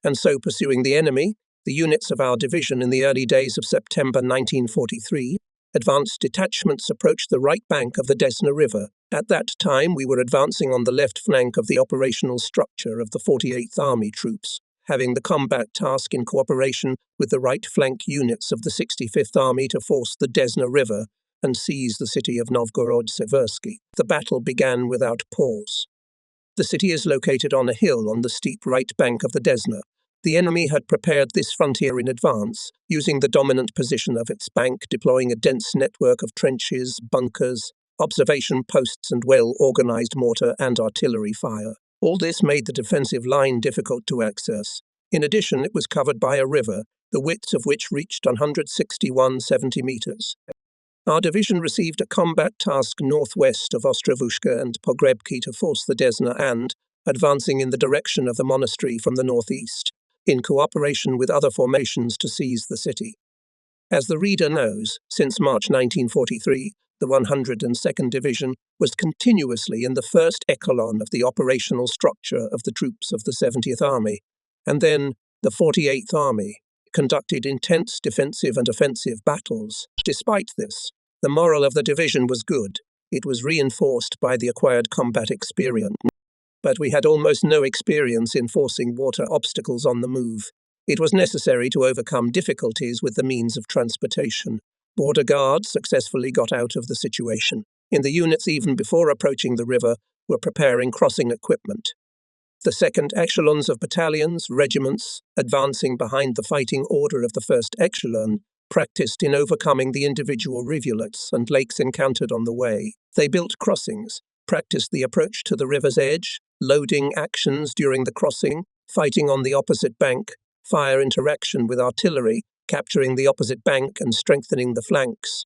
and so pursuing the enemy, the units of our division in the early days of September 1943, advanced detachments approached the right bank of the Desna River. At that time, we were advancing on the left flank of the operational structure of the 48th Army troops, having the combat task in cooperation with the right flank units of the 65th Army to force the Desna River and seize the city of Novgorod-Seversky. The battle began without pause. The city is located on a hill on the steep right bank of the Desna. The enemy had prepared this frontier in advance, using the dominant position of its bank, deploying a dense network of trenches, bunkers, observation posts, and well-organized mortar and artillery fire. All this made the defensive line difficult to access. In addition, it was covered by a river, the width of which reached 161.70 meters. Our division received a combat task northwest of Ostrovushka and Pogrebki to force the Desna and, advancing in the direction of the monastery from the northeast, in cooperation with other formations to seize the city. As the reader knows, since March 1943, the 102nd Division was continuously in the first echelon of the operational structure of the troops of the 70th Army, and then the 48th Army conducted intense defensive and offensive battles. Despite this, the morale of the division was good. It was reinforced by the acquired combat experience. But we had almost no experience in forcing water obstacles on the move. It was necessary to overcome difficulties with the means of transportation. Border guards successfully got out of the situation. In the units even before approaching the river were preparing crossing equipment. The second echelons of battalions, regiments, advancing behind the fighting order of the first echelon, practiced in overcoming the individual rivulets and lakes encountered on the way. They built crossings, practiced the approach to the river's edge, loading actions during the crossing, fighting on the opposite bank, fire interaction with artillery, capturing the opposite bank and strengthening the flanks.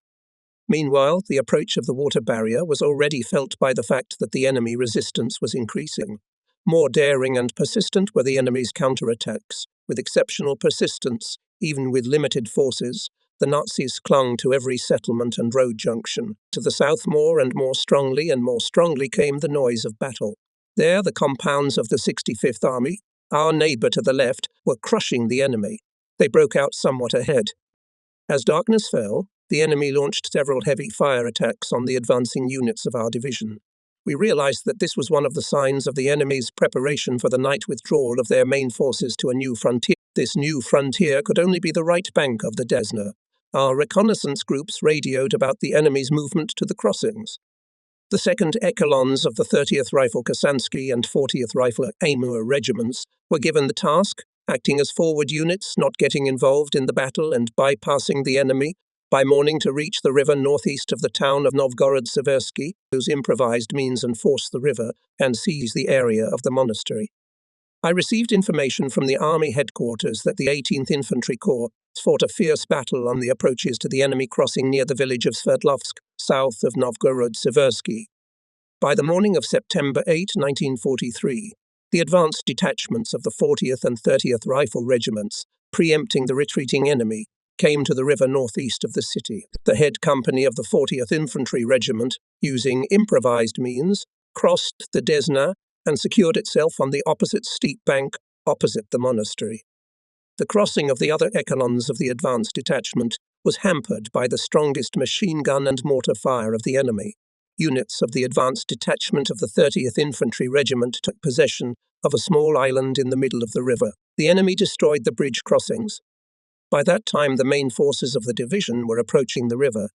Meanwhile, the approach of the water barrier was already felt by the fact that the enemy resistance was increasing. More daring and persistent were the enemy's counterattacks. With exceptional persistence, even with limited forces, the Nazis clung to every settlement and road junction. To the south more and more strongly came the noise of battle. There, the compounds of the 65th Army, our neighbour to the left, were crushing the enemy. They broke out somewhat ahead. As darkness fell, the enemy launched several heavy fire attacks on the advancing units of our division. We realized that this was one of the signs of the enemy's preparation for the night withdrawal of their main forces to a new frontier. This new frontier could only be the right bank of the Desna. Our reconnaissance groups radioed about the enemy's movement to the crossings. The second echelons of the 30th Rifle Kasansky and 40th Rifle Amur regiments were given the task, acting as forward units, not getting involved in the battle and bypassing the enemy, by morning to reach the river northeast of the town of Novgorod-Seversky, whose improvised means and force the river and seize the area of the monastery. I received information from the Army headquarters that the 18th Infantry Corps fought a fierce battle on the approaches to the enemy crossing near the village of Sverdlovsk, south of Novgorod-Seversky. By the morning of September 8, 1943, the advanced detachments of the 40th and 30th Rifle Regiments, preempting the retreating enemy, came to the river northeast of the city. The head company of the 40th Infantry Regiment, using improvised means, crossed the Desna and secured itself on the opposite steep bank opposite the monastery. The crossing of the other echelons of the advanced detachment was hampered by the strongest machine gun and mortar fire of the enemy. Units of the advanced detachment of the 30th Infantry Regiment took possession of a small island in the middle of the river. The enemy destroyed the bridge crossings. By that time, the main forces of the division were approaching the river.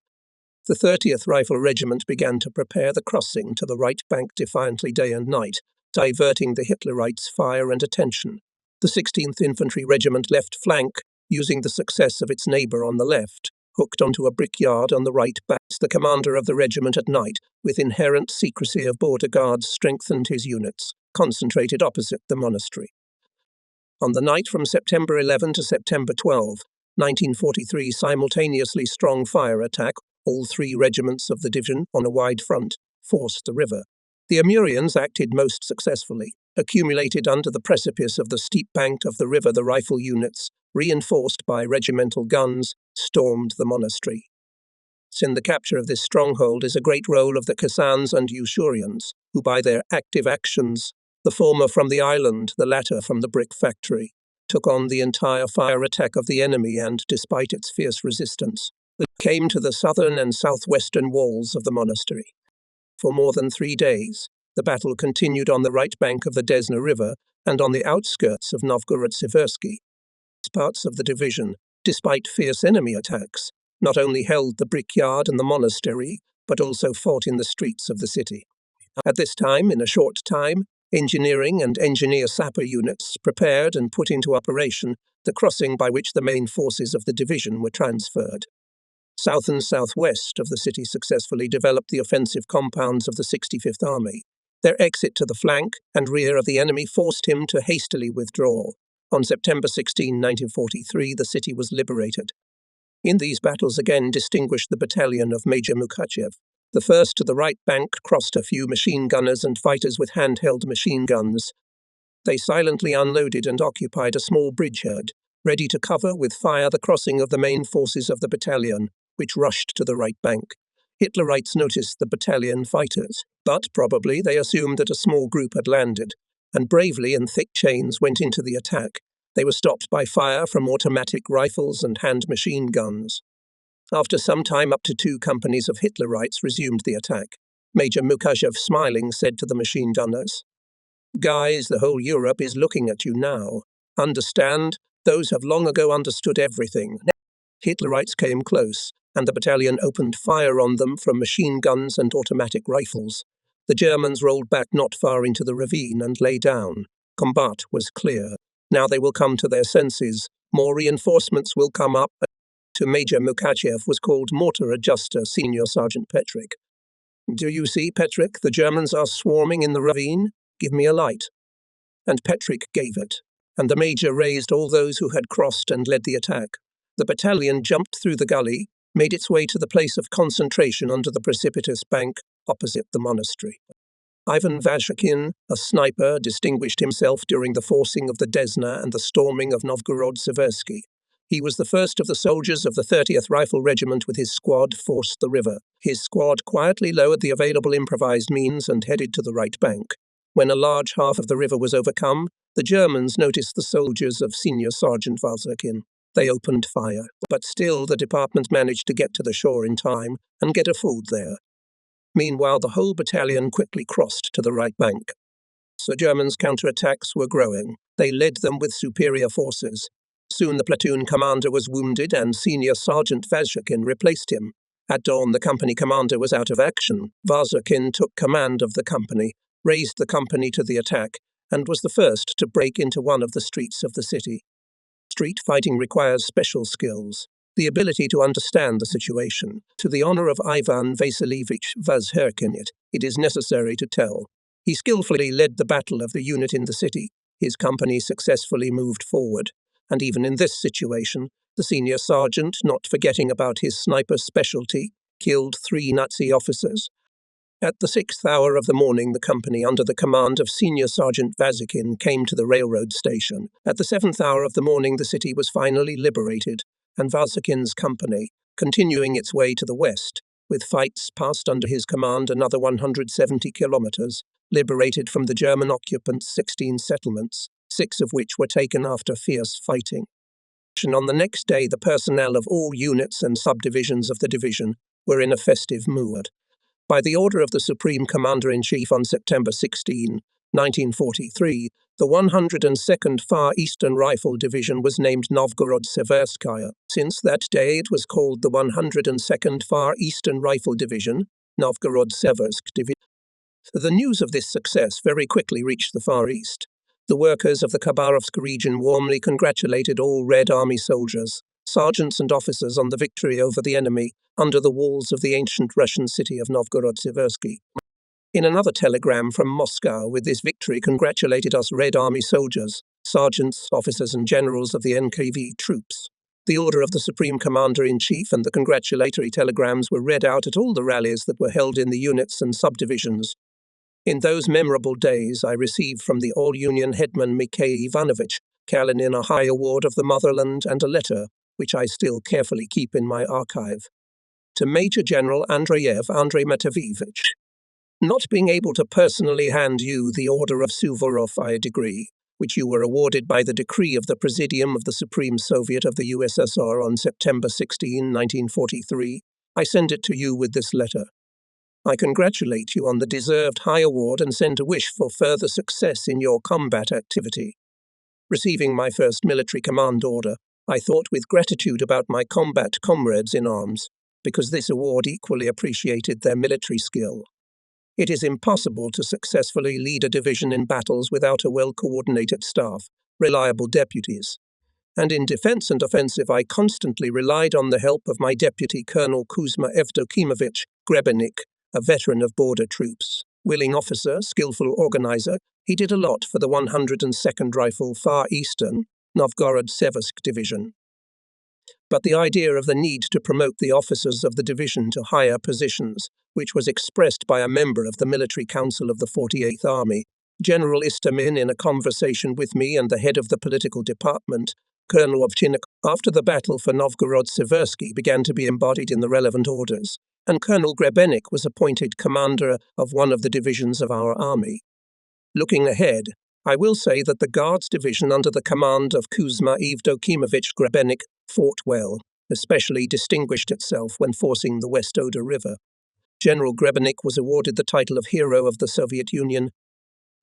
The 30th Rifle Regiment began to prepare the crossing to the right bank defiantly day and night, diverting the Hitlerites' fire and attention. The 16th Infantry Regiment left flank, using the success of its neighbour on the left, hooked onto a brickyard on the right bank. The commander of the regiment at night, with inherent secrecy of border guards, strengthened his units, concentrated opposite the monastery. On the night from September 11 to September 12, 1943, simultaneously strong fire attack, all three regiments of the division on a wide front, forced the river. The Amurians acted most successfully. Accumulated under the precipice of the steep bank of the river, the rifle units, reinforced by regimental guns, stormed the monastery. In the capture of this stronghold is a great role of the Kasans and Usurians, who by their active actions, the former from the island, the latter from the brick factory, took on the entire fire attack of the enemy and, despite its fierce resistance, it came to the southern and southwestern walls of the monastery. For more than 3 days, the battle continued on the right bank of the Desna River and on the outskirts of Novgorod-Seversky. Parts of the division, despite fierce enemy attacks, not only held the brickyard and the monastery, but also fought in the streets of the city. At this time, in a short time, engineering and engineer-sapper units prepared and put into operation the crossing by which the main forces of the division were transferred. South and southwest of the city successfully developed the offensive compounds of the 65th Army. Their exit to the flank and rear of the enemy forced him to hastily withdraw. On September 16, 1943, the city was liberated. In these battles again distinguished the battalion of Major Mukachev. The first to the right bank crossed a few machine gunners and fighters with handheld machine guns. They silently unloaded and occupied a small bridgehead, ready to cover with fire the crossing of the main forces of the battalion, which rushed to the right bank. Hitlerites noticed the battalion fighters, but probably they assumed that a small group had landed, and bravely in thick chains went into the attack. They were stopped by fire from automatic rifles and hand machine guns. After some time, up to 2 companies of Hitlerites resumed the attack. Major Mukachev, smiling, said to the machine gunners, "Guys, the whole Europe is looking at you now. Understand, those have long ago understood everything." Hitlerites came close, and the battalion opened fire on them from machine guns and automatic rifles. The Germans rolled back not far into the ravine and lay down. Combat was clear. Now they will come to their senses. More reinforcements will come up. To Major Mukachev was called Mortar Adjuster Senior Sergeant Petrick. "Do you see, Petrick, the Germans are swarming in the ravine? Give me a light." And Petrick gave it, and the Major raised all those who had crossed and led the attack. The battalion jumped through the gully, made its way to the place of concentration under the precipitous bank opposite the monastery. Ivan Vazhakin, a sniper, distinguished himself during the forcing of the Desna and the storming of Novgorod-Seversky. He was the first of the soldiers of the 30th Rifle Regiment with his squad forced the river. His squad quietly lowered the available improvised means and headed to the right bank. When a large half of the river was overcome, the Germans noticed the soldiers of Senior Sergeant Vazhakin. They opened fire, but still the department managed to get to the shore in time and get a food there. Meanwhile, the whole battalion quickly crossed to the right bank. The Germans' counterattacks were growing. They led them with superior forces. Soon the platoon commander was wounded and Senior Sergeant Vazhakin replaced him. At dawn, the company commander was out of action. Vazhakin took command of the company, raised the company to the attack, and was the first to break into one of the streets of the city. Street fighting requires special skills, the ability to understand the situation. To the honor of Ivan Vasilievich Vazhakin, it is necessary to tell. He skillfully led the battle of the unit in the city. His company successfully moved forward. And even in this situation, the senior sergeant, not forgetting about his sniper specialty, killed 3 Nazi officers. At the 6th hour of the morning, the company, under the command of Senior Sergeant Vazhakin, came to the railroad station. At the 7th hour of the morning, the city was finally liberated, and Vazhakin's company, continuing its way to the west, with fights passed under his command another 170 kilometers, liberated from the German occupants 16 settlements, 6 of which were taken after fierce fighting. And on the next day, the personnel of all units and subdivisions of the division were in a festive mood. By the order of the Supreme Commander-in-Chief on September 16, 1943, the 102nd Far Eastern Rifle Division was named Novgorod-Severskaya. Since that day, it was called the 102nd Far Eastern Rifle Division, Novgorod-Seversk Division. The news of this success very quickly reached the Far East. The workers of the Khabarovsk region warmly congratulated all Red Army soldiers, sergeants and officers on the victory over the enemy under the walls of the ancient Russian city of Novgorod-Seversky. In another telegram from Moscow, with this victory congratulated us Red Army soldiers, sergeants, officers and generals of the NKV troops. The order of the Supreme Commander-in-Chief and the congratulatory telegrams were read out at all the rallies that were held in the units and subdivisions. In those memorable days, I received from the All-Union Headman Mikhail Ivanovich Kalinin a high award of the motherland and a letter, which I still carefully keep in my archive. To Major General Andreyev Andrei Matveyevich, not being able to personally hand you the Order of Suvorov, I agree, which you were awarded by the decree of the Presidium of the Supreme Soviet of the USSR on September 16, 1943, I send it to you with this letter. I congratulate you on the deserved high award and send a wish for further success in your combat activity. Receiving my first military command order, I thought with gratitude about my combat comrades in arms, because this award equally appreciated their military skill. It is impossible to successfully lead a division in battles without a well-coordinated staff, reliable deputies. And in defense and offensive, I constantly relied on the help of my deputy, Colonel Kuzma Evdokimovich Grebenik, a veteran of border troops. Willing officer, skillful organizer, he did a lot for the 102nd Rifle Far Eastern Novgorod-Seversk Division. But the idea of the need to promote the officers of the division to higher positions, which was expressed by a member of the Military Council of the 48th Army, General Istomin, in a conversation with me and the head of the political department, Colonel Ovchinnik, after the battle for Novgorod-Seversky began to be embodied in the relevant orders, and Colonel Grebenik was appointed commander of one of the divisions of our army. Looking ahead, I will say that the Guards Division under the command of Kuzma Evdokimovich Grebenik fought well, especially distinguished itself when forcing the West Oder River. General Grebenik was awarded the title of Hero of the Soviet Union.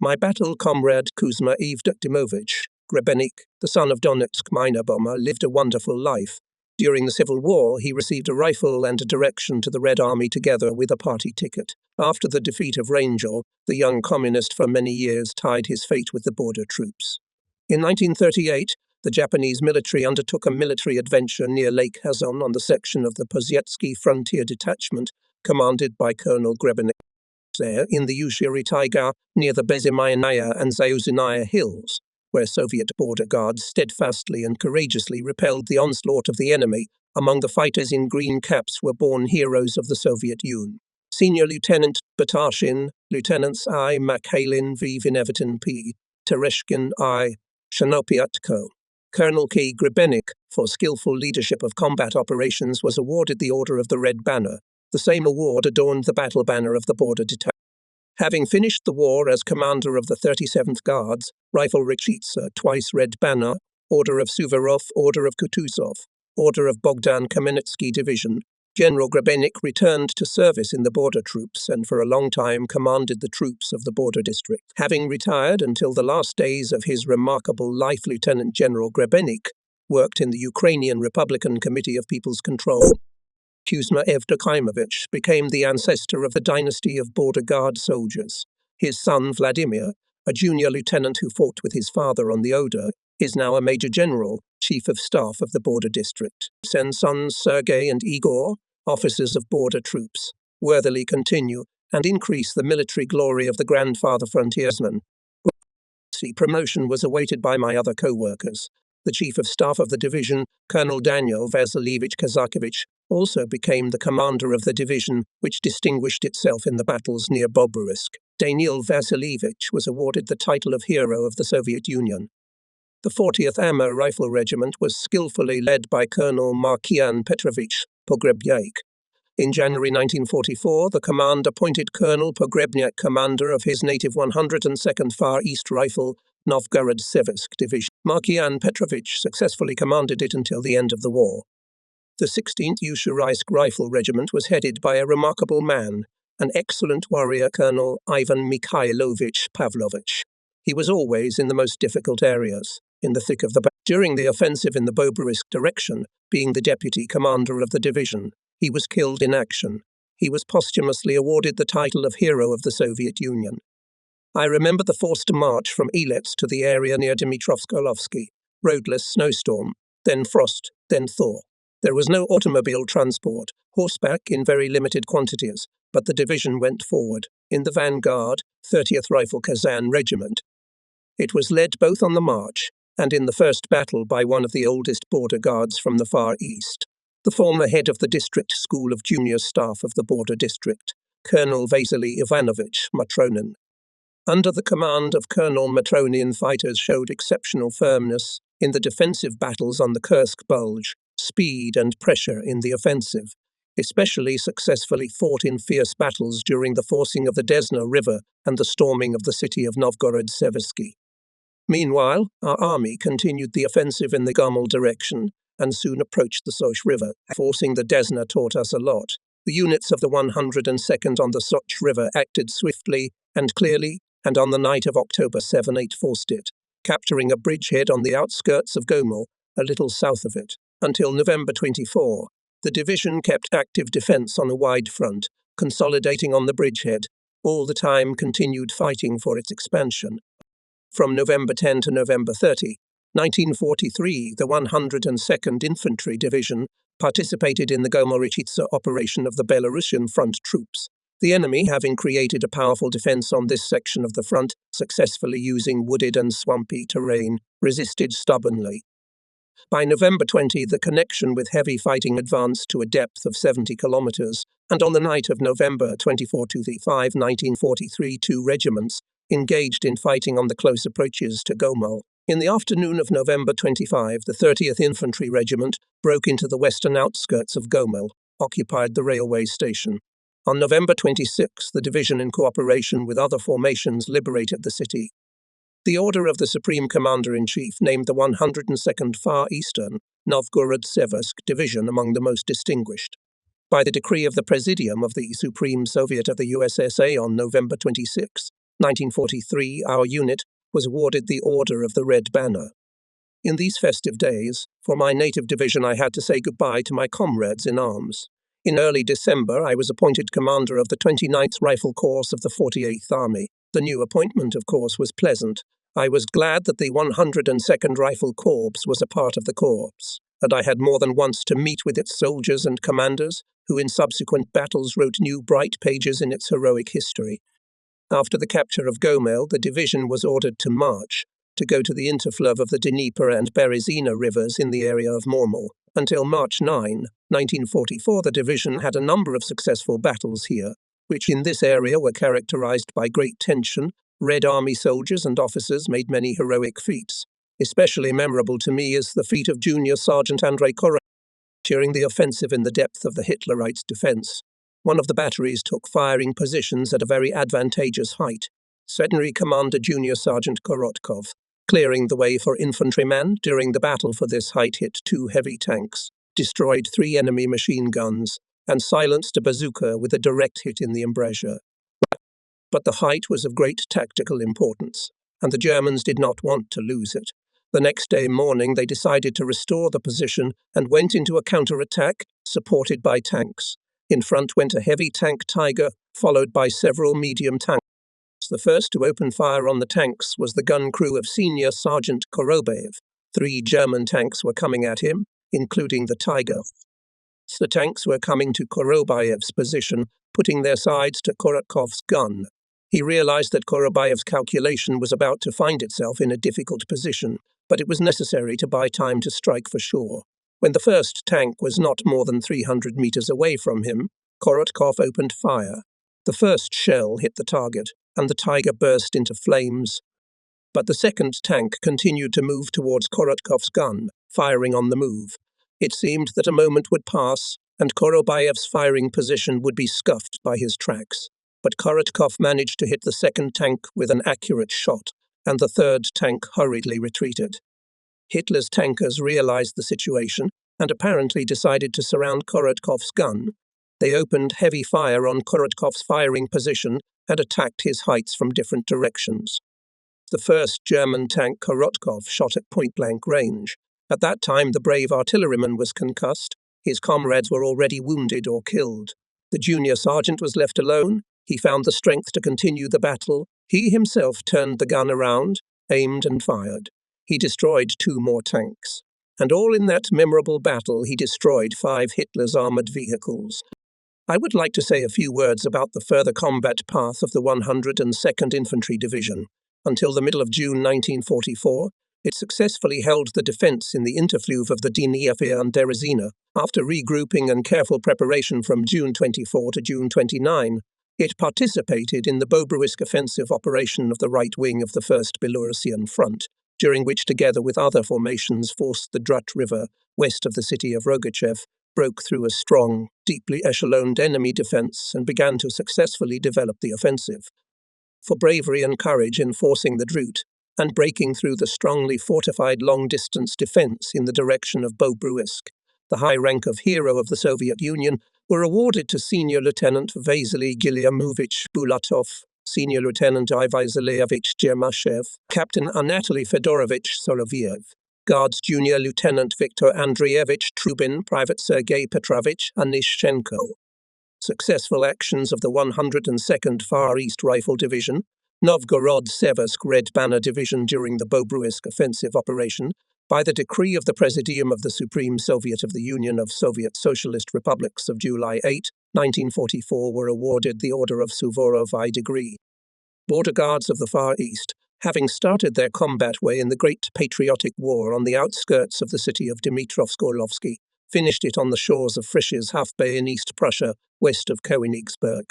My battle comrade Kuzma Evdokimovich Grebenik, the son of Donetsk miner bomber, lived a wonderful life. During the Civil War, he received a rifle and a direction to the Red Army together with a party ticket. After the defeat of Rangel, the young communist for many years tied his fate with the border troops. In 1938, the Japanese military undertook a military adventure near Lake Hazon on the section of the Pozietsky Frontier Detachment, commanded by Colonel Grebenik. There, in the Ushiri Taiga, near the Bezimayanaya and Zayuzinaya hills, where Soviet border guards steadfastly and courageously repelled the onslaught of the enemy. Among the fighters in green caps were born heroes of the Soviet Union. Senior Lieutenant Batashin, Lieutenants I. Makhalin V. Vinevitin P. Tereshkin I. Shanopiatko. Colonel K. Grebenik, for skillful leadership of combat operations, was awarded the Order of the Red Banner. The same award adorned the battle banner of the border detachment. Having finished the war as commander of the 37th Guards, Rifle Rechitsa, twice Red Banner, Order of Suvorov, Order of Kutuzov, Order of Bogdan Kamenetsky Division, General Grebenik returned to service in the border troops and for a long time commanded the troops of the border district. Having retired until the last days of his remarkable life, Lieutenant General Grebenik worked in the Ukrainian Republican Committee of People's Control. Kuzma Evdokimovich became the ancestor of the dynasty of border guard soldiers. His son, Vladimir, a junior lieutenant who fought with his father on the Oder, is now a major general, chief of staff of the border district. And sons Sergei and Igor, officers of border troops, worthily continue and increase the military glory of the grandfather frontiersman. Promotion was awaited by my other co-workers. The chief of staff of the division, Colonel Daniel Vasilievich Kazakevich, also became the commander of the division, which distinguished itself in the battles near Bobruisk. Daniil Vasilievich was awarded the title of Hero of the Soviet Union. The 40th Amur Rifle Regiment was skillfully led by Colonel Markian Petrovich Pogrebnyak. In January 1944, the command appointed Colonel Pogrebnyak commander of his native 102nd Far East Rifle Novgorod-Seversk Division. Markian Petrovich successfully commanded it until the end of the war. The 16th Ushuraisk Rifle Regiment was headed by a remarkable man, an excellent warrior, Colonel Ivan Mikhailovich Pavlovich. He was always in the most difficult areas, in the thick of the battle. During the offensive in the Bobruisk direction, being the deputy commander of the division, he was killed in action. He was posthumously awarded the title of Hero of the Soviet Union. I remember the forced march from Elets to the area near Dmitrovsk-Olovsky, roadless snowstorm, then frost, then thaw. There was no automobile transport, horseback in very limited quantities, but the division went forward, in the vanguard, 30th Rifle Kazan Regiment. It was led both on the march and in the first battle by one of the oldest border guards from the Far East, the former head of the district school of junior staff of the border district, Colonel Vasily Ivanovich Matronin. Under the command of Colonel Matronin, fighters showed exceptional firmness in the defensive battles on the Kursk Bulge, speed and pressure in the offensive, especially successfully fought in fierce battles during the forcing of the Desna River and the storming of the city of Novgorod-Seversky. Meanwhile, our army continued the offensive in the Gomel direction and soon approached the Soch River, forcing the Desna taught us a lot. The units of the 102nd on the Soch River acted swiftly and clearly, and on the night of October 7-8 forced it, capturing a bridgehead on the outskirts of Gomel, a little south of it. Until November 24, the division kept active defense on a wide front, consolidating on the bridgehead, all the time continued fighting for its expansion. From November 10 to November 30, 1943, the 102nd Infantry Division participated in the Gomorichitsa operation of the Belarusian front troops, the enemy having created a powerful defense on this section of the front, successfully using wooded and swampy terrain, resisted stubbornly. By November 20, the connection with heavy fighting advanced to a depth of 70 kilometers, and on the night of November 24-5, 1943, 2 regiments engaged in fighting on the close approaches to Gomel. In the afternoon of November 25, the 30th Infantry Regiment broke into the western outskirts of Gomel, occupied the railway station. On November 26, the division, in cooperation with other formations, liberated the city. The order of the Supreme Commander-in-Chief named the 102nd Far Eastern Novgorod-Seversk Division among the most distinguished. By the decree of the Presidium of the Supreme Soviet of the USSR on November 26, 1943, our unit was awarded the Order of the Red Banner. In these festive days, for my native division, I had to say goodbye to my comrades in arms. In early December, I was appointed commander of the 29th Rifle Corps of the 48th Army. The new appointment, of course, was pleasant. I was glad that the 102nd Rifle Corps was a part of the corps, and I had more than once to meet with its soldiers and commanders, who in subsequent battles wrote new bright pages in its heroic history. After the capture of Gomel, the division was ordered to march, to go to the interflow of the Dnieper and Berezina rivers in the area of Mormel. Until March 9, 1944, the division had a number of successful battles here, which in this area were characterized by great tension. Red Army soldiers and officers made many heroic feats. Especially memorable to me is the feat of Junior Sergeant Andrei Korotkov during the offensive in the depth of the Hitlerites' defense. One of the batteries took firing positions at a very advantageous height. Centenary Commander Junior Sergeant Korotkov, clearing the way for infantrymen during the battle for this height, hit 2 heavy tanks, destroyed 3 enemy machine guns, and silenced a bazooka with a direct hit in the embrasure. But the height was of great tactical importance, and the Germans did not want to lose it. The next day morning they decided to restore the position and went into a counterattack, supported by tanks. In front went a heavy tank Tiger, followed by several medium tanks. The first to open fire on the tanks was the gun crew of Senior Sergeant Korobayev. 3 German tanks were coming at him, including the Tiger. The tanks were coming to Korobayev's position, putting their sides to Korotkov's gun. He realized that Korobayev's calculation was about to find itself in a difficult position, but it was necessary to buy time to strike for sure. When the first tank was not more than 300 meters away from him, Korotkov opened fire. The first shell hit the target, and the Tiger burst into flames. But the second tank continued to move towards Korotkov's gun, firing on the move. It seemed that a moment would pass, and Korobayev's firing position would be scuffed by his tracks. But Korotkov managed to hit the second tank with an accurate shot, and the third tank hurriedly retreated. Hitler's tankers realized the situation and apparently decided to surround Korotkov's gun. They opened heavy fire on Korotkov's firing position and attacked his heights from different directions. The first German tank Korotkov shot at point-blank range. At that time, the brave artilleryman was concussed. His comrades were already wounded or killed. The junior sergeant was left alone. He found the strength to continue the battle. He himself turned the gun around, aimed and fired. He destroyed 2 more tanks. And all in that memorable battle, he destroyed 5 Hitler's armored vehicles. I would like to say a few words about the further combat path of the 102nd Infantry Division. Until the middle of June 1944, it successfully held the defense in the interfluve of the Dnieper and Berezina. After regrouping and careful preparation from June 24 to June 29, it participated in the Bobruisk offensive operation of the right wing of the 1st Belarusian Front, during which, together with other formations, forced the Drut River, west of the city of Rogachev, broke through a strong, deeply echeloned enemy defense and began to successfully develop the offensive. For bravery and courage in forcing the Drut, and breaking through the strongly fortified long-distance defense in the direction of Bobruisk. The high rank of Hero of the Soviet Union were awarded to Senior Lieutenant Vasily Guilyamovich Bulatov, Senior Lieutenant Ivan Zaleyevich Jermashev, Captain Anatoly Fedorovich Soloviev, Guards Junior Lieutenant Viktor Andreevich Trubin, Private Sergei Petrovich Anishchenko. Successful actions of the 102nd Far East Rifle Division, Novgorod-Seversk Red Banner Division during the Bobruisk offensive operation, by the decree of the Presidium of the Supreme Soviet of the Union of Soviet Socialist Republics of July 8, 1944, were awarded the Order of Suvorov I degree. Border Guards of the Far East, having started their combat way in the Great Patriotic War on the outskirts of the city of Dmitrovsk-Orlovsky, finished it on the shores of Friedrichshafen in East Prussia, west of Königsberg.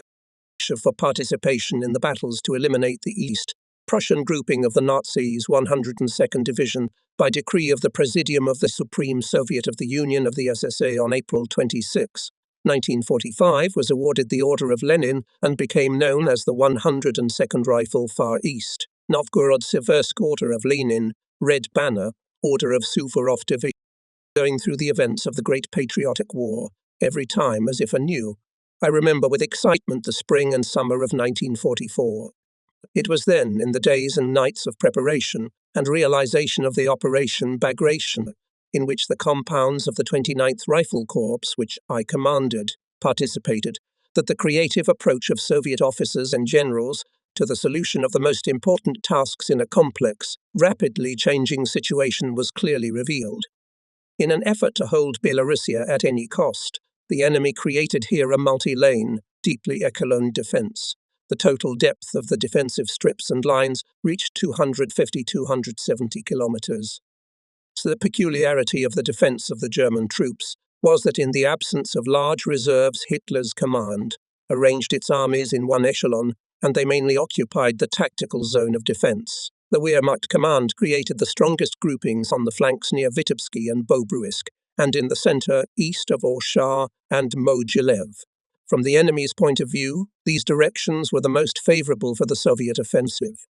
For participation in the battles to eliminate the East Prussian grouping of the Nazis' 102nd Division by decree of the Presidium of the Supreme Soviet of the Union of the SSA on April 26, 1945, was awarded the Order of Lenin and became known as the 102nd Rifle Far East, Novgorod-Seversk Order of Lenin, Red Banner, Order of Suvorov Division. Going through the events of the Great Patriotic War, every time as if anew, I remember with excitement the spring and summer of 1944. It was then, in the days and nights of preparation and realization of the Operation Bagration, in which the compounds of the 29th Rifle Corps, which I commanded, participated, that the creative approach of Soviet officers and generals to the solution of the most important tasks in a complex, rapidly changing situation was clearly revealed. In an effort to hold Belarusia at any cost, the enemy created here a multi-lane, deeply echeloned defense. The total depth of the defensive strips and lines reached 250-270 kilometers. So the peculiarity of the defense of the German troops was that in the absence of large reserves, Hitler's command arranged its armies in one echelon, and they mainly occupied the tactical zone of defense. The Wehrmacht command created the strongest groupings on the flanks near Vitebsky and Bobruisk, and in the center, east of Orsha and Mogilev. From the enemy's point of view, these directions were the most favorable for the Soviet offensive.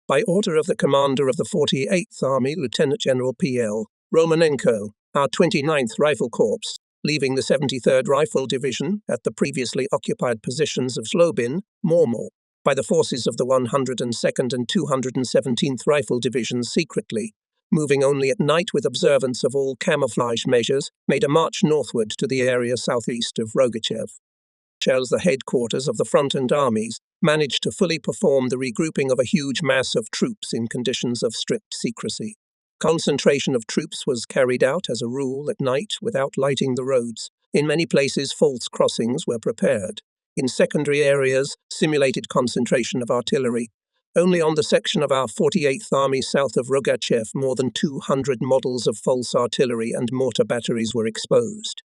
By order of the commander of the 48th Army, Lieutenant General P.L. Romanenko, our 29th Rifle Corps, leaving the 73rd Rifle Division at the previously occupied positions of Slobin, Mormor, by the forces of the 102nd and 217th Rifle Divisions secretly, moving only at night with observance of all camouflage measures, made a march northward to the area southeast of Rogachev. Shells, the headquarters of the front and armies, managed to fully perform the regrouping of a huge mass of troops in conditions of strict secrecy. Concentration of troops was carried out, as a rule, at night without lighting the roads. In many places, false crossings were prepared. In secondary areas, simulated concentration of artillery. Only on the section of our 48th Army south of Rogachev, more than 200 models of false artillery and mortar batteries were exposed.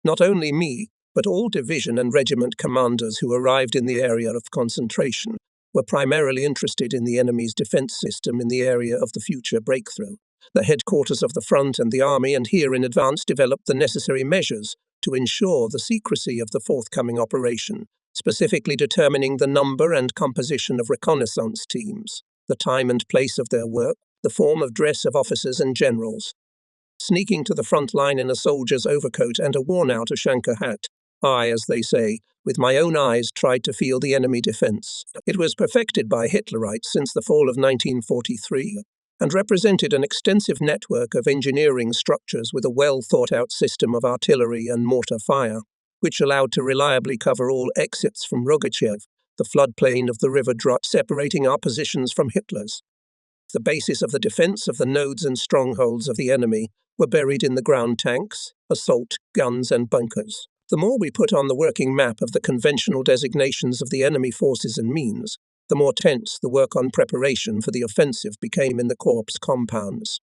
Not only me, but all division and regiment commanders who arrived in the area of concentration were primarily interested in the enemy's defense system in the area of the future breakthrough. The headquarters of the front and the army, and here in advance, developed the necessary measures to ensure the secrecy of the forthcoming operation, specifically determining the number and composition of reconnaissance teams, the time and place of their work, the form of dress of officers and generals. Sneaking to the front line in a soldier's overcoat and a worn-out Ushanka hat, I, as they say, with my own eyes tried to feel the enemy defense. It was perfected by Hitlerites since the fall of 1943 and represented an extensive network of engineering structures with a well-thought-out system of artillery and mortar fire, which allowed to reliably cover all exits from Rogachev, the floodplain of the River Drut separating our positions from Hitler's. The basis of the defense of the nodes and strongholds of the enemy were buried in the ground tanks, assault guns and bunkers. The more we put on the working map of the conventional designations of the enemy forces and means, the more tense the work on preparation for the offensive became in the Corps compounds.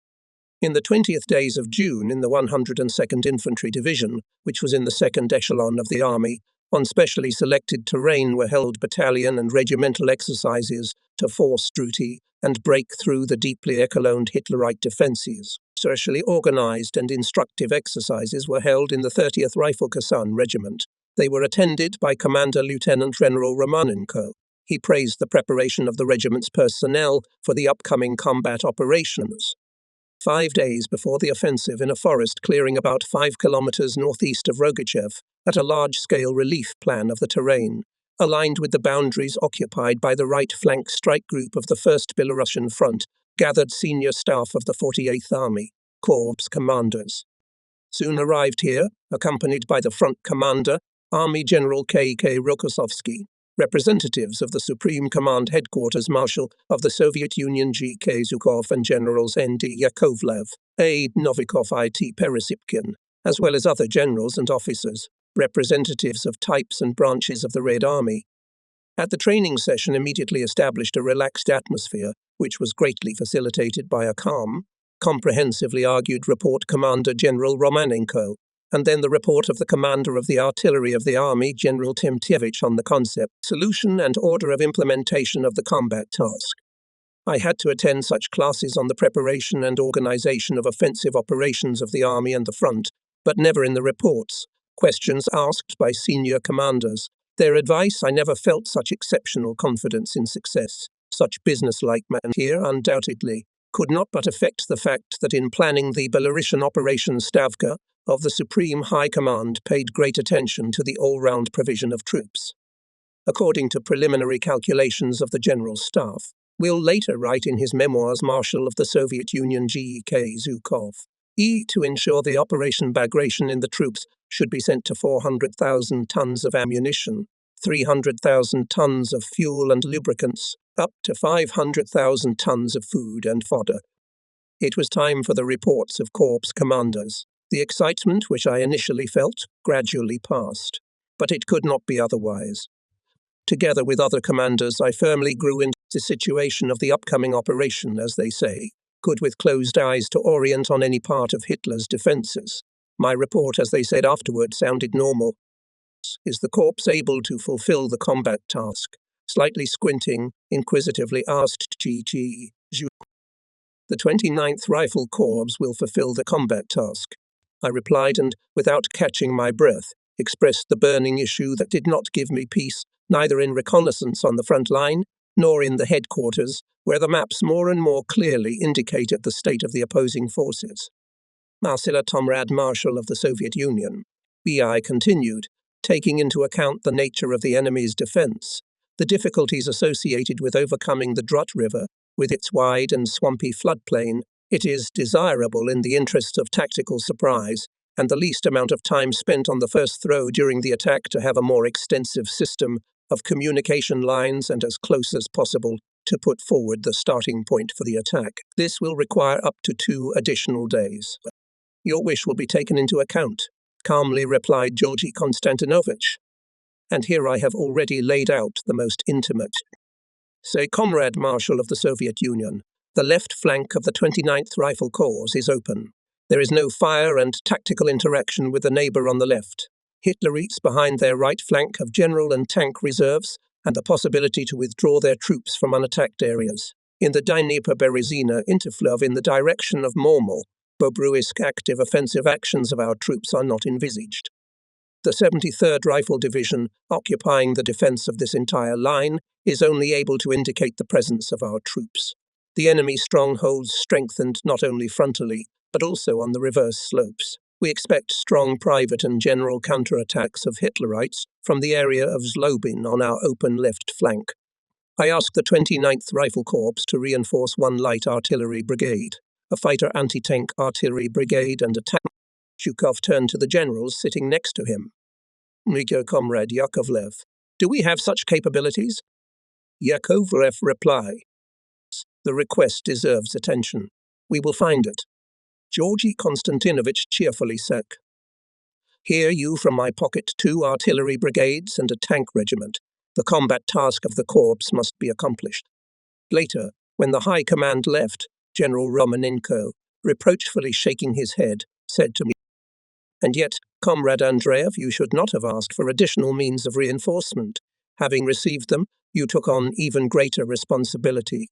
In the 20th days of June, in the 102nd Infantry Division, which was in the second echelon of the army, on specially selected terrain were held battalion and regimental exercises to force duty and break through the deeply echeloned Hitlerite defences. Specially organized and instructive exercises were held in the 30th Rifle Kazan Regiment. They were attended by Commander Lieutenant General Romanenko. He praised the preparation of the regiment's personnel for the upcoming combat operations. 5 days before the offensive, in a forest clearing about 5 kilometers northeast of Rogachev, at a large-scale relief plan of the terrain, aligned with the boundaries occupied by the right flank strike group of the 1st Belarusian Front, gathered senior staff of the 48th Army, Corps commanders. Soon arrived here, accompanied by the front commander, Army General K.K. Rokossovsky, representatives of the Supreme Command Headquarters Marshal of the Soviet Union G.K. Zhukov and Generals N.D. Yakovlev, A. Novikov I.T. Peresipkin, as well as other generals and officers, representatives of types and branches of the Red Army. At the training session immediately established a relaxed atmosphere, which was greatly facilitated by a calm, comprehensively argued report Commander General Romanenko, and then the report of the Commander of the Artillery of the Army, General Timtievich, on the concept, solution and order of implementation of the combat task. I had to attend such classes on the preparation and organization of offensive operations of the Army and the front, but never in the reports, questions asked by senior commanders. Their advice, I never felt such exceptional confidence in success. Such business-like man here, undoubtedly, could not but affect the fact that in planning the Belarusian Operation Stavka of the Supreme High Command paid great attention to the all-round provision of troops. According to preliminary calculations of the General Staff, will later write in his memoirs Marshal of the Soviet Union G.K. Zhukov, to ensure the Operation Bagration in the troops should be sent to 400,000 tons of ammunition, 300,000 tons of fuel and lubricants, up to 500,000 tons of food and fodder. It was time for the reports of Corps commanders. The excitement which I initially felt gradually passed, but it could not be otherwise. Together with other commanders, I firmly grew into the situation of the upcoming operation, as they say, could with closed eyes to orient on any part of Hitler's defences. My report, as they said afterward, sounded normal. Is the Corps able to fulfill the combat task? Slightly squinting, inquisitively asked G.G. The 29th Rifle Corps will fulfill the combat task, I replied, and, without catching my breath, expressed the burning issue that did not give me peace, neither in reconnaissance on the front line, nor in the headquarters, where the maps more and more clearly indicated the state of the opposing forces. Marcella Comrade Marshal of the Soviet Union, B.I. continued, taking into account the nature of the enemy's defense, the difficulties associated with overcoming the Drut River, with its wide and swampy floodplain, it is desirable in the interests of tactical surprise and the least amount of time spent on the first throw during the attack to have a more extensive system of communication lines and as close as possible to put forward the starting point for the attack. This will require up to 2 additional days. Your wish will be taken into account, calmly replied Georgy Konstantinovich. And here I have already laid out the most intimate. Say, Comrade Marshal of the Soviet Union, the left flank of the 29th Rifle Corps is open. There is no fire and tactical interaction with the neighbour on the left. Hitlerites behind their right flank have general and tank reserves and the possibility to withdraw their troops from unattacked areas. In the Dnieper-Berezina interfleuve in the direction of Mormel, Bobruisk active offensive actions of our troops are not envisaged. The 73rd Rifle Division, occupying the defence of this entire line, is only able to indicate the presence of our troops. The enemy strongholds strengthened not only frontally, but also on the reverse slopes. We expect strong private and general counterattacks of Hitlerites from the area of Zlobin on our open left flank. I ask the 29th Rifle Corps to reinforce 1 light artillery brigade, a fighter anti-tank artillery brigade and a tank. Zhukov turned to the generals sitting next to him. Miko Comrade Yakovlev, do we have such capabilities? Yakovlev replied, the request deserves attention. We will find it. Georgy Konstantinovich cheerfully said, Hear you from my pocket 2 artillery brigades and a tank regiment. The combat task of the corps must be accomplished. Later, when the high command left, General Romanenko, reproachfully shaking his head, said to me, And yet, Comrade Andreev, you should not have asked for additional means of reinforcement. Having received them, you took on even greater responsibility.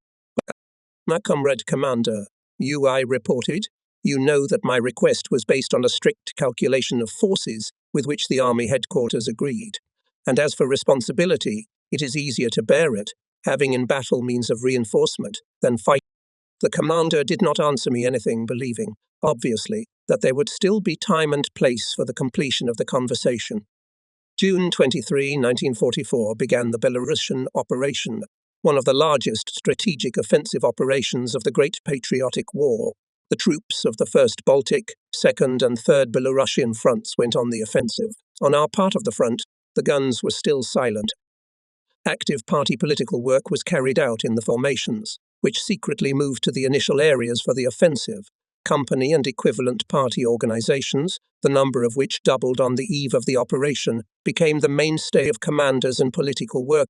My comrade commander, I reported, you know that my request was based on a strict calculation of forces with which the Army headquarters agreed. And as for responsibility, It is easier to bear it, having in battle means of reinforcement, than fight. The commander did not answer me anything, believing, obviously, that there would still be time and place for the completion of the conversation. June 23, 1944 began the Belarusian Operation, one of the largest strategic offensive operations of the Great Patriotic War. The troops of the 1st Baltic, 2nd and 3rd Belarusian fronts went on the offensive. On our part of the front, the guns were still silent. Active party political work was carried out in the formations, which secretly moved to the initial areas for the offensive. Company and equivalent party organizations, the number of which doubled on the eve of the operation, became the mainstay of commanders and political work.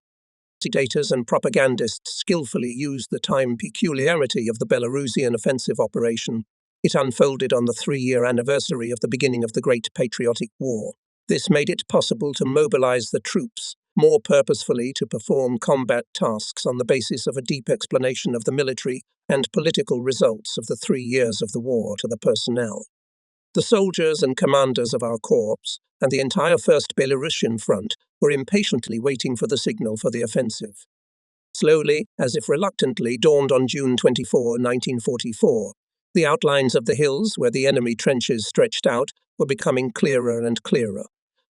Dictators and propagandists skillfully used the time peculiarity of the Belarusian offensive operation. It unfolded on the 3-year anniversary of the beginning of the Great Patriotic War. This made it possible to mobilize the troops more purposefully to perform combat tasks on the basis of a deep explanation of the military and political results of the 3 years of the war to the personnel. The soldiers and commanders of our corps and the entire 1st Belarusian front were impatiently waiting for the signal for the offensive. Slowly, as if reluctantly, dawned on June 24, 1944. The outlines of the hills where the enemy trenches stretched out were becoming clearer and clearer.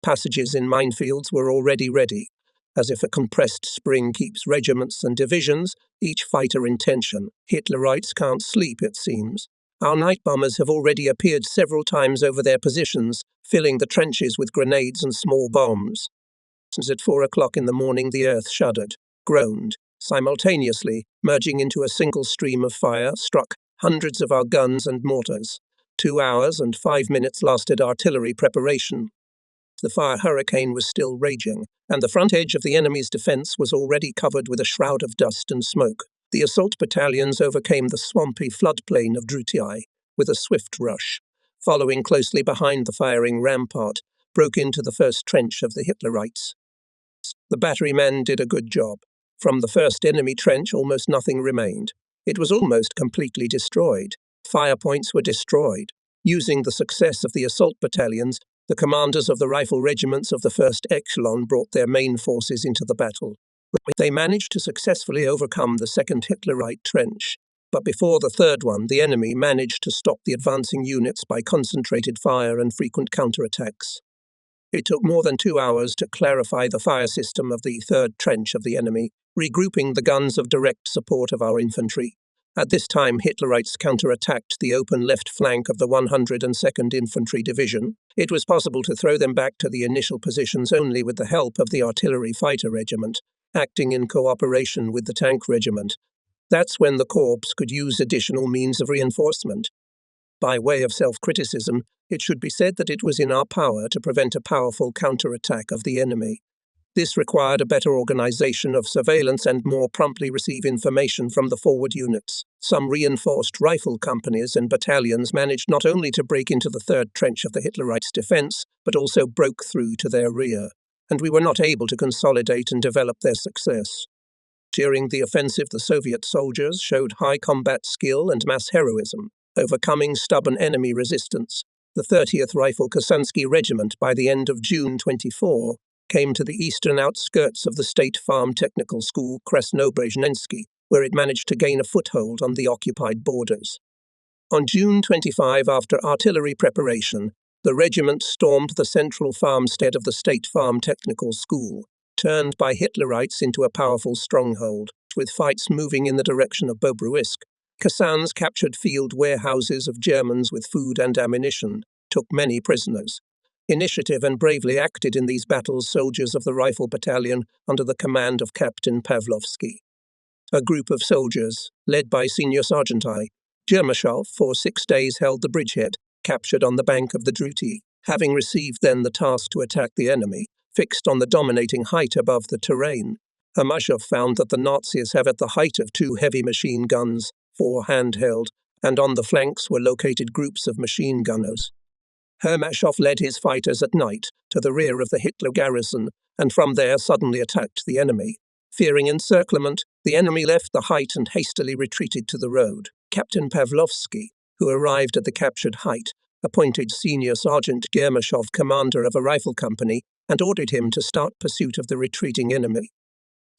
Passages in minefields were already ready. As if a compressed spring keeps regiments and divisions, each fighter in tension. Hitlerites can't sleep, it seems. Our night bombers have already appeared several times over their positions, filling the trenches with grenades and small bombs. Since at 4 o'clock in the morning the earth shuddered, groaned, simultaneously, merging into a single stream of fire, struck hundreds of our guns and mortars. 2 hours and 5 minutes lasted artillery preparation. The fire hurricane was still raging, and the front edge of the enemy's defense was already covered with a shroud of dust and smoke. The assault battalions overcame the swampy floodplain of Drutiai with a swift rush. Following closely behind the firing rampart, broke into the first trench of the Hitlerites. The batterymen did a good job. From the first enemy trench, almost nothing remained. It was almost completely destroyed. Fire points were destroyed. Using the success of the assault battalions, the commanders of the rifle regiments of the 1st Echelon brought their main forces into the battle. They managed to successfully overcome the 2nd Hitlerite trench, but before the 3rd one, the enemy managed to stop the advancing units by concentrated fire and frequent counterattacks. It took more than 2 hours to clarify the fire system of the 3rd trench of the enemy, regrouping the guns of direct support of our infantry. At this time, Hitlerites counterattacked the open left flank of the 102nd Infantry Division. It was possible to throw them back to the initial positions only with the help of the Artillery Fighter Regiment, acting in cooperation with the Tank Regiment. That's when the Corps could use additional means of reinforcement. By way of self-criticism, it should be said that it was in our power to prevent a powerful counterattack of the enemy. This required a better organization of surveillance and more promptly receive information from the forward units. Some reinforced rifle companies and battalions managed not only to break into the 3rd trench of the Hitlerites' defense, but also broke through to their rear, and we were not able to consolidate and develop their success. During the offensive, the Soviet soldiers showed high combat skill and mass heroism, overcoming stubborn enemy resistance. The 30th Rifle Kasansky Regiment, by the end of June 24, came to the eastern outskirts of the State Farm Technical School Krasnobrezhnensky, where it managed to gain a foothold on the occupied borders. On June 25, after artillery preparation, the regiment stormed the central farmstead of the State Farm Technical School, turned by Hitlerites into a powerful stronghold, with fights moving in the direction of Bobruisk. Kasans captured field warehouses of Germans with food and ammunition, took many prisoners. Initiative and bravely acted in these battles soldiers of the Rifle Battalion under the command of Captain Pavlovsky. A group of soldiers, led by Senior Sergeant I. Germashov, for 6 days held the bridgehead, captured on the bank of the Druti, having received then the task to attack the enemy, fixed on the dominating height above the terrain. Hermashov found that the Nazis have at the height of 2 heavy machine guns, 4 handheld, and on the flanks were located groups of machine gunners. Hermashov led his fighters at night to the rear of the Hitler garrison, and from there suddenly attacked the enemy. Fearing encirclement, the enemy left the height and hastily retreated to the road. Captain Pavlovsky, who arrived at the captured height, appointed Senior Sergeant Germashov commander of a rifle company and ordered him to start pursuit of the retreating enemy.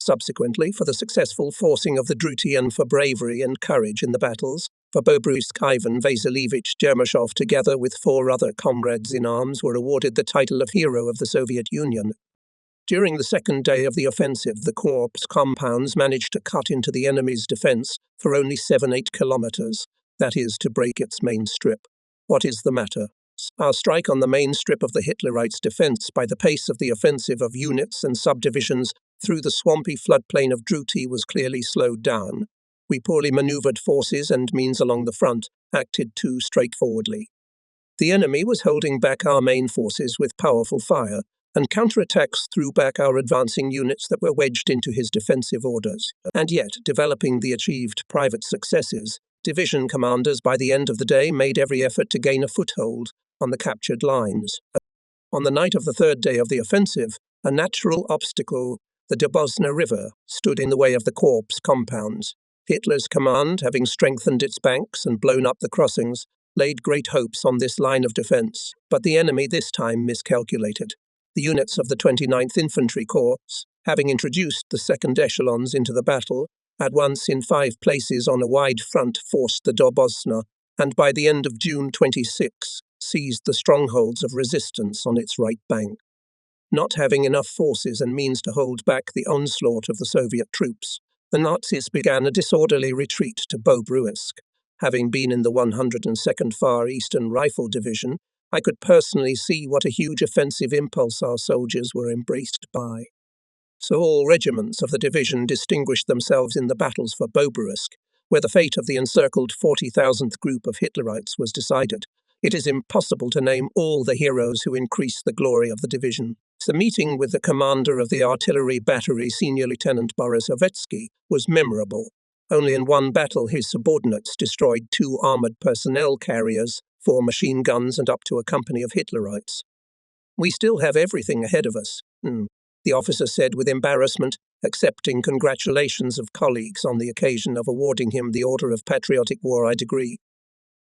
subsequently for the successful forcing of the Druty and for bravery and courage in the battles. For Bobruisk, Ivan Vasilievich Jermashov, together with 4 other comrades in arms, were awarded the title of Hero of the Soviet Union. During the second day of the offensive, the Corps compounds managed to cut into the enemy's defence for only 7-8 kilometres, that is, to break its main strip. What is the matter? Our strike on the main strip of the Hitlerites' defence by the pace of the offensive of units and subdivisions through the swampy floodplain of Druty was clearly slowed down. We poorly manoeuvred forces and means along the front, acted too straightforwardly. The enemy was holding back our main forces with powerful fire, and counterattacks threw back our advancing units that were wedged into his defensive orders. And yet, developing the achieved private successes, division commanders by the end of the day made every effort to gain a foothold on the captured lines. On the night of the third day of the offensive, a natural obstacle, the Dobozna River, stood in the way of the Corps compounds. Hitler's command, having strengthened its banks and blown up the crossings, laid great hopes on this line of defence, but the enemy this time miscalculated. The units of the 29th Infantry Corps, having introduced the second echelons into the battle, at once in 5 places on a wide front forced the Dobozna, and by the end of June 26 seized the strongholds of resistance on its right bank. Not having enough forces and means to hold back the onslaught of the Soviet troops, the Nazis began a disorderly retreat to Bobruisk. Having been in the 102nd Far Eastern Rifle Division, I could personally see what a huge offensive impulse our soldiers were embraced by. So all regiments of the division distinguished themselves in the battles for Bobruisk, where the fate of the encircled 40,000th group of Hitlerites was decided. It is impossible to name all the heroes who increased the glory of the division. The meeting with the commander of the artillery battery, Senior Lieutenant Boris Ovetsky, was memorable. Only in one battle his subordinates destroyed 2 armoured personnel carriers, 4 machine guns and up to a company of Hitlerites. "We still have everything ahead of us," the officer said with embarrassment, accepting congratulations of colleagues on the occasion of awarding him the Order of Patriotic War I degree.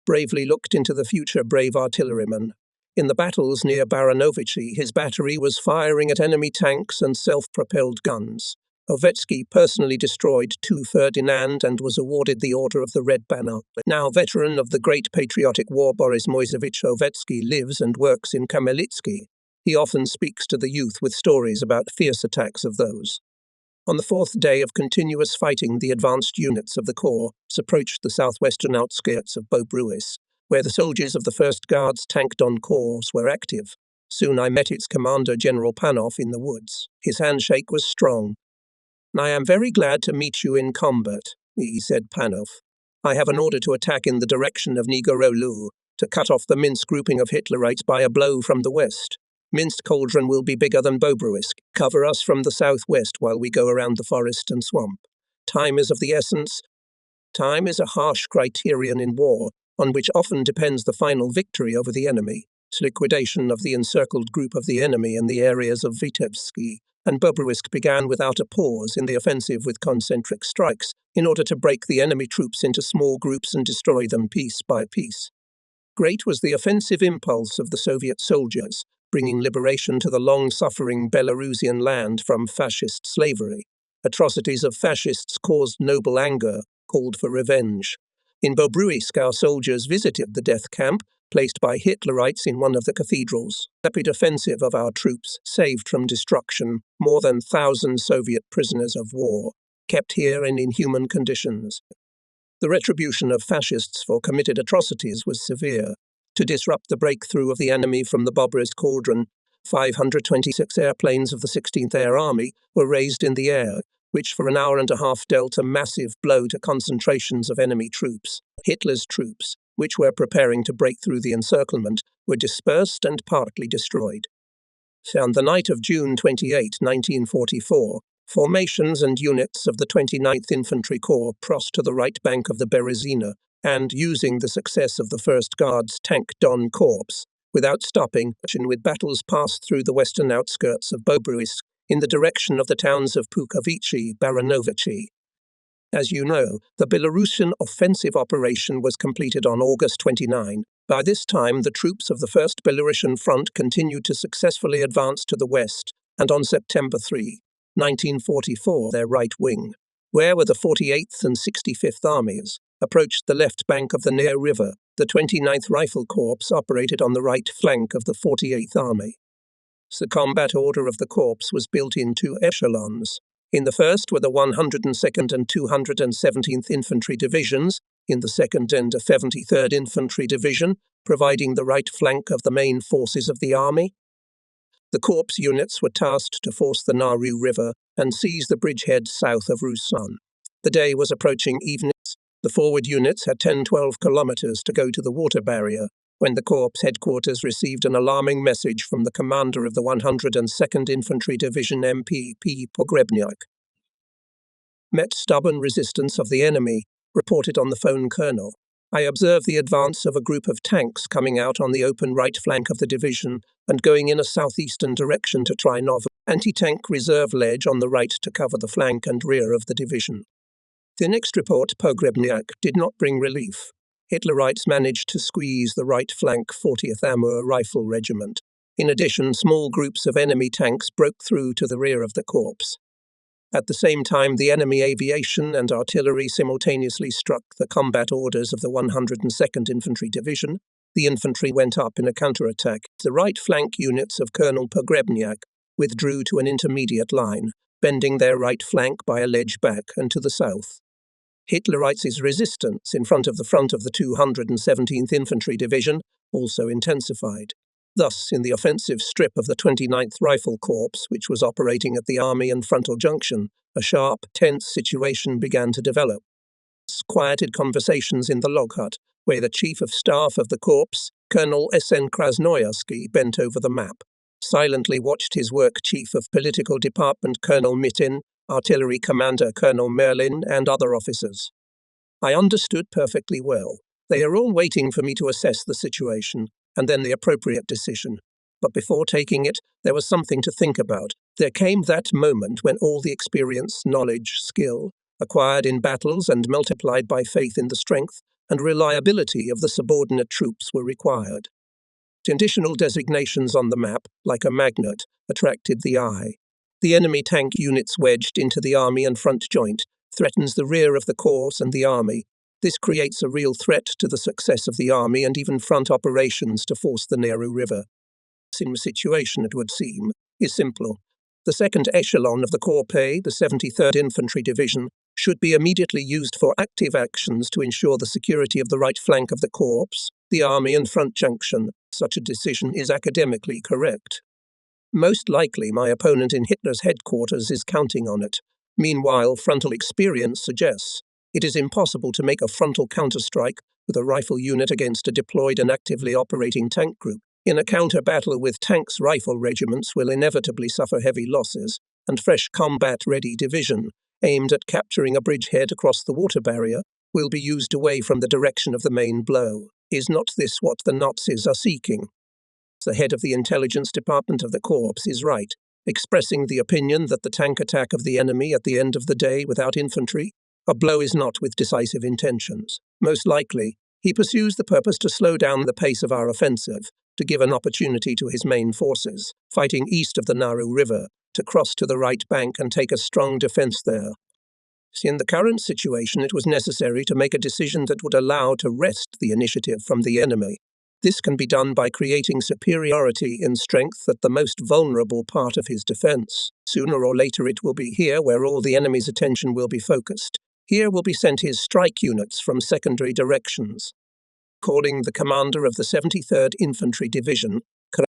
Bravely looked into the future, brave artilleryman. In the battles near Baranovichi, his battery was firing at enemy tanks and self-propelled guns. Ovetsky personally destroyed 2 Ferdinand and was awarded the Order of the Red Banner. Now veteran of the Great Patriotic War, Boris Moisevich Ovetsky lives and works in Kamelitsky. He often speaks to the youth with stories about fierce attacks of those. On the 4th day of continuous fighting, the advanced units of the Corps approached the southwestern outskirts of Bobruisk, where the soldiers of the 1st Guards Tank Don Corps were active. Soon I met its commander, General Panov, in the woods. His handshake was strong. "I am very glad to meet you in combat," he said, Panov. "I have an order to attack in the direction of Nigorolu, to cut off the Minsk grouping of Hitlerites by a blow from the west. Minsk Cauldron will be bigger than Bobruisk. Cover us from the southwest while we go around the forest and swamp. Time is of the essence. Time is a harsh criterion in war, on which often depends the final victory over the enemy. Liquidation of the encircled group of the enemy in the areas of Vitebsky and Bobruisk began without a pause in the offensive with concentric strikes in order to break the enemy troops into small groups and destroy them piece by piece. Great was the offensive impulse of the Soviet soldiers, bringing liberation to the long-suffering Belarusian land from fascist slavery. Atrocities of fascists caused noble anger, called for revenge. In Bobruisk, our soldiers visited the death camp, placed by Hitlerites in one of the cathedrals. The rapid offensive of our troops saved from destruction more than 1,000 Soviet prisoners of war, kept here in inhuman conditions. The retribution of fascists for committed atrocities was severe. To disrupt the breakthrough of the enemy from the Bobruisk Cauldron, 526 airplanes of the 16th Air Army were raised in the air, which for an hour and a half dealt a massive blow to concentrations of enemy troops. Hitler's troops, which were preparing to break through the encirclement, were dispersed and partly destroyed. On the night of June 28, 1944, formations and units of the 29th Infantry Corps crossed to the right bank of the Berezina and, using the success of the 1st Guards Tank Don Corps, without stopping, with battles passed through the western outskirts of Bobruisk in the direction of the towns of Pukovichi, Baranovichi. As you know, the Belarusian offensive operation was completed on August 29. By this time, the troops of the 1st Belarusian Front continued to successfully advance to the west, and on September 3, 1944, their right wing, where were the 48th and 65th Armies, approached the left bank of the Nere River. The 29th Rifle Corps operated on the right flank of the 48th Army. The combat order of the corps was built in two echelons. In the first were the 102nd and 217th Infantry Divisions, in the 2nd and 73rd Infantry Division, providing the right flank of the main forces of the army. The corps units were tasked to force the Naru River and seize the bridgehead south of Rusan. The day was approaching evening. The forward units had 10-12 kilometers to go to the water barrier when the corps headquarters received an alarming message from the commander of the 102nd Infantry Division MPP Pogrebniak. Met stubborn resistance of the enemy, reported on the phone colonel. I observed the advance of a group of tanks coming out on the open right flank of the division and going in a southeastern direction to try novel anti-tank reserve ledge on the right to cover the flank and rear of the division. The next report, Pogrebniak, did not bring relief. Hitlerites managed to squeeze the right flank 40th Amur Rifle Regiment. In addition, small groups of enemy tanks broke through to the rear of the corps. At the same time, the enemy aviation and artillery simultaneously struck the combat orders of the 102nd Infantry Division. The infantry went up in a counterattack. The right flank units of Colonel Pogrebniak withdrew to an intermediate line, bending their right flank by a ledge back and to the south. Hitlerites' resistance in front of the 217th Infantry Division also intensified. Thus, in the offensive strip of the 29th Rifle Corps, which was operating at the Army and Frontal Junction, a sharp, tense situation began to develop. Quieted conversations in the log hut, where the Chief of Staff of the Corps, Colonel S.N. Krasnoyarsky, bent over the map, silently watched his work Chief of Political Department, Colonel Mitin, Artillery Commander Colonel Merlin, and other officers. I understood perfectly well. They are all waiting for me to assess the situation, and then the appropriate decision. But before taking it, there was something to think about. There came that moment when all the experience, knowledge, skill, acquired in battles and multiplied by faith in the strength and reliability of the subordinate troops were required. Additional designations on the map, like a magnet, attracted the eye. The enemy tank units wedged into the army and front joint threatens the rear of the corps and the army. This creates a real threat to the success of the army and even front operations to force the Nehru River. The situation, it would seem, is simple. The second echelon of the Corps, the 73rd Infantry Division, should be immediately used for active actions to ensure the security of the right flank of the corps, the army and front junction. Such a decision is academically correct. Most likely my opponent in Hitler's headquarters is counting on it. Meanwhile, frontal experience suggests it is impossible to make a frontal counterstrike with a rifle unit against a deployed and actively operating tank group. In a counter-battle with tanks, rifle regiments will inevitably suffer heavy losses, and fresh combat-ready division, aimed at capturing a bridgehead across the water barrier, will be used away from the direction of the main blow. Is not this what the Nazis are seeking? The head of the intelligence department of the Corps is right, expressing the opinion that the tank attack of the enemy at the end of the day without infantry, a blow is not with decisive intentions. Most likely, he pursues the purpose to slow down the pace of our offensive, to give an opportunity to his main forces, fighting east of the Naru River, to cross to the right bank and take a strong defense there. In the current situation, it was necessary to make a decision that would allow to wrest the initiative from the enemy. This can be done by creating superiority in strength at the most vulnerable part of his defense. Sooner or later it will be here where all the enemy's attention will be focused. Here will be sent his strike units from secondary directions. Calling the commander of the 73rd Infantry Division,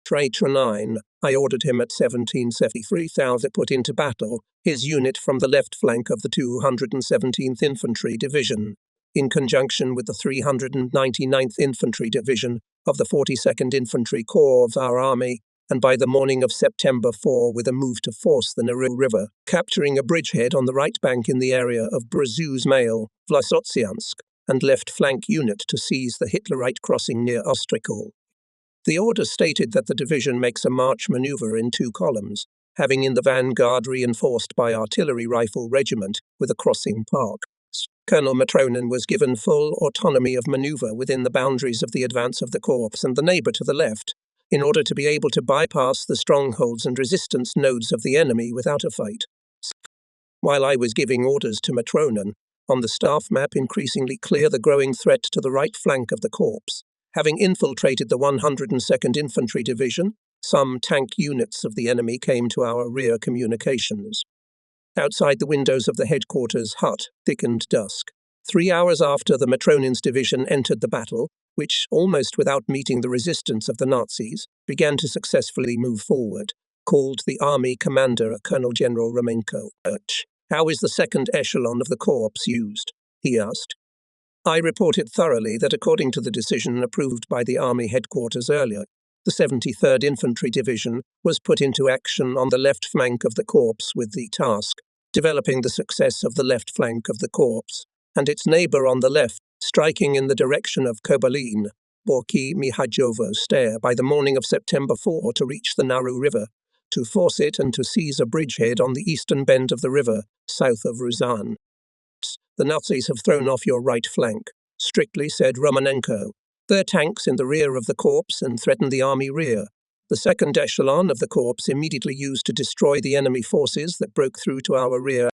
Trenine, I ordered him at 1773,000 put into battle his unit from the left flank of the 217th Infantry Division, in conjunction with the 399th Infantry Division of the 42nd Infantry Corps of our army, and by the morning of September 4 with a move to force the Naru River, capturing a bridgehead on the right bank in the area of Brzezinsk Mail, Vlasotziansk, and left flank unit to seize the Hitlerite crossing near Ostrikol. The order stated that the division makes a march maneuver in 2 columns, having in the vanguard reinforced by artillery rifle regiment with a crossing park. Colonel Matronin was given full autonomy of maneuver within the boundaries of the advance of the corps and the neighbour to the left, in order to be able to bypass the strongholds and resistance nodes of the enemy without a fight. while I was giving orders to Matronin, on the staff map increasingly clear the growing threat to the right flank of the corps. Having infiltrated the 102nd Infantry Division, some tank units of the enemy came to our rear communications. Outside the windows of the headquarters hut thickened dusk. 3 hours after the Matronin's division entered the battle, which, almost without meeting the resistance of the Nazis, began to successfully move forward, called the Army Commander, Colonel General Romanenko. "How is the second echelon of the corps used?" he asked. I reported thoroughly that according to the decision approved by the Army headquarters earlier, the 73rd Infantry Division was put into action on the left flank of the corps with the task, developing the success of the left flank of the corps, and its neighbour on the left, striking in the direction of Kobalin, Borki Mihajovo Stair by the morning of September 4 to reach the Naru River, to force it and to seize a bridgehead on the eastern bend of the river, south of Ruzan. "The Nazis have thrown off your right flank," strictly said Romanenko. "Their tanks in the rear of the corps and threaten the army rear. The second echelon of the corps immediately used to destroy the enemy forces that broke through to our rear."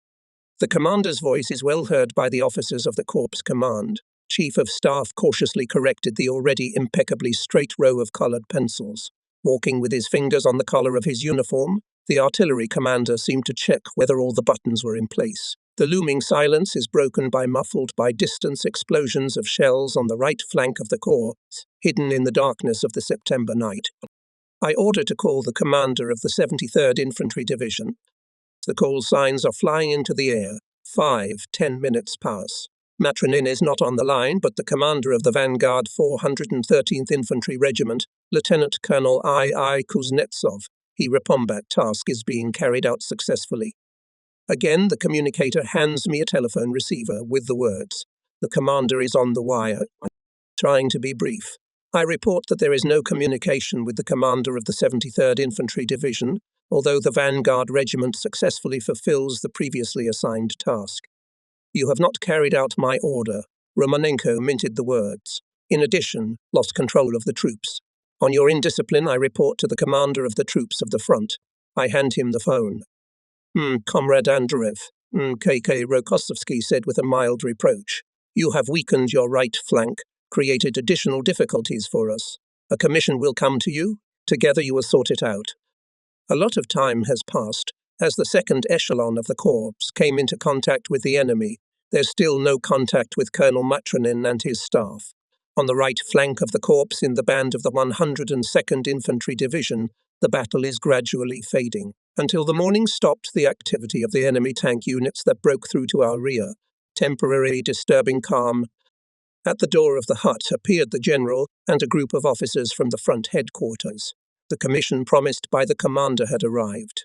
The commander's voice is well heard by the officers of the corps command. Chief of Staff cautiously corrected the already impeccably straight row of coloured pencils. Walking with his fingers on the collar of his uniform, the artillery commander seemed to check whether all the buttons were in place. The looming silence is broken by muffled by distance explosions of shells on the right flank of the corps, hidden in the darkness of the September night. I order to call the commander of the 73rd Infantry Division. The call signs are flying into the air. 5-10 minutes pass. Matronin is not on the line, but the commander of the Vanguard 413th Infantry Regiment, Lieutenant Colonel I.I. Kuznetsov. He repombat task is being carried out successfully. Again, the communicator hands me a telephone receiver with the words, "The commander is on the wire." Trying to be brief, I report that there is no communication with the commander of the 73rd Infantry Division, although the Vanguard Regiment successfully fulfills the previously assigned task. "You have not carried out my order," Romanenko minted the words. "In addition, lost control of the troops. On your indiscipline, I report to the commander of the troops of the front." I hand him the phone. Comrade Andreev," K.K. Rokossovsky said with a mild reproach. "You have weakened your right flank, created additional difficulties for us. A commission will come to you. Together you will sort it out." A lot of time has passed. As the second echelon of the corps came into contact with the enemy, there's still no contact with Colonel Matronin and his staff. On the right flank of the corps in the band of the 102nd Infantry Division, the battle is gradually fading, until the morning stopped the activity of the enemy tank units that broke through to our rear, temporarily disturbing calm. At the door of the hut appeared the general and a group of officers from the front headquarters. The commission promised by the commander had arrived.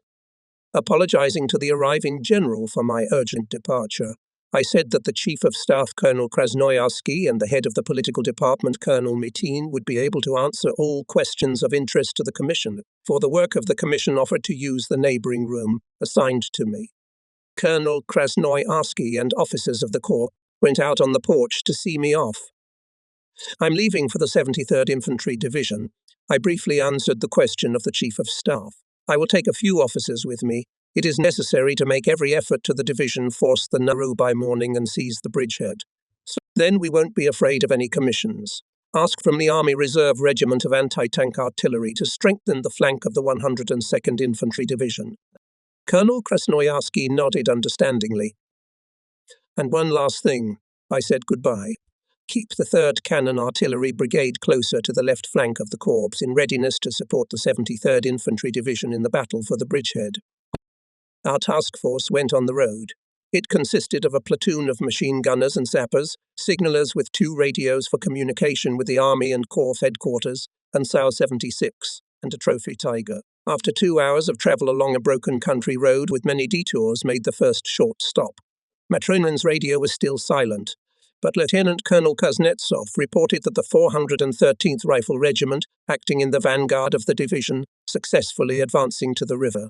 Apologizing to the arriving general for my urgent departure, I said that the Chief of Staff, Colonel Krasnoyarsky, and the head of the political department, Colonel Mitin, would be able to answer all questions of interest to the commission. For the work of the commission, offered to use the neighboring room assigned to me. Colonel Krasnoyarsky and officers of the corps went out on the porch to see me off. "I'm leaving for the 73rd Infantry Division." I briefly answered the question of the Chief of Staff. "I will take a few officers with me. It is necessary to make every effort to the division force the Naru by morning and seize the bridgehead. So then we won't be afraid of any commissions. Ask from the Army Reserve Regiment of Anti-Tank Artillery to strengthen the flank of the 102nd Infantry Division." Colonel Krasnoyarsky nodded understandingly. "And one last thing," I said goodbye. "Keep the 3rd Cannon Artillery Brigade closer to the left flank of the corps in readiness to support the 73rd Infantry Division in the battle for the bridgehead." Our task force went on the road. It consisted of a platoon of machine gunners and sappers, signallers with 2 radios for communication with the Army and Corps headquarters, and SAU-76, and a trophy Tiger. After 2 hours of travel along a broken country road with many detours made the first short stop. Matronin's radio was still silent, but Lieutenant Colonel Kuznetsov reported that the 413th Rifle Regiment, acting in the vanguard of the division, successfully advancing to the river.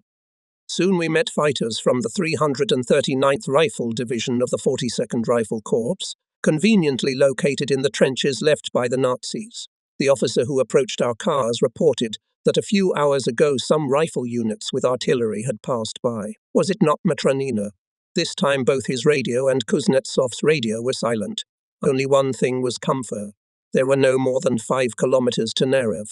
Soon we met fighters from the 339th Rifle Division of the 42nd Rifle Corps, conveniently located in the trenches left by the Nazis. The officer who approached our cars reported that a few hours ago some rifle units with artillery had passed by. Was it not Matronina? This time both his radio and Kuznetsov's radio were silent. Only one thing was comfort. There were no more than 5 kilometers to Narev.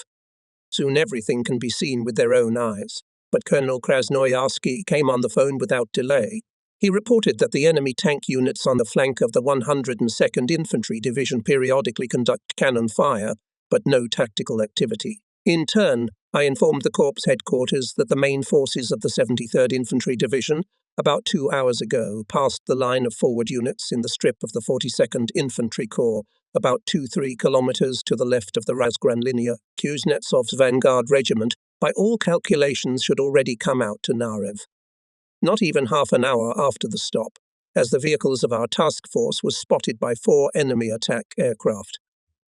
Soon everything can be seen with their own eyes. But Colonel Krasnoyarsky came on the phone without delay. He reported that the enemy tank units on the flank of the 102nd Infantry Division periodically conduct cannon fire, but no tactical activity. In turn, I informed the Corps headquarters that the main forces of the 73rd Infantry Division, about 2 hours ago, passed the line of forward units in the strip of the 42nd Infantry Corps, about 2-3 kilometers to the left of the Razgranlinia. Kuznetsov's vanguard regiment, by all calculations, should already come out to Narev. Not even half an hour after the stop, as the vehicles of our task force was spotted by 4 enemy attack aircraft.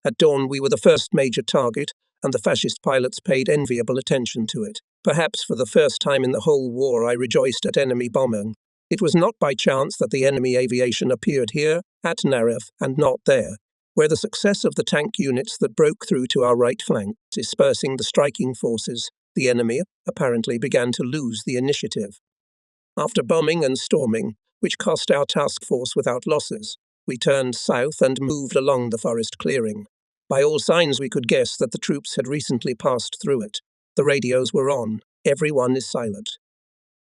At dawn, we were the first major target, and the fascist pilots paid enviable attention to it. Perhaps for the first time in the whole war, I rejoiced at enemy bombing. It was not by chance that the enemy aviation appeared here, at Narev, and not there, where the success of the tank units that broke through to our right flank, dispersing the striking forces, the enemy apparently began to lose the initiative. After bombing and storming, which cost our task force without losses, we turned south and moved along the forest clearing. By all signs, we could guess that the troops had recently passed through it. The radios were on. Everyone is silent.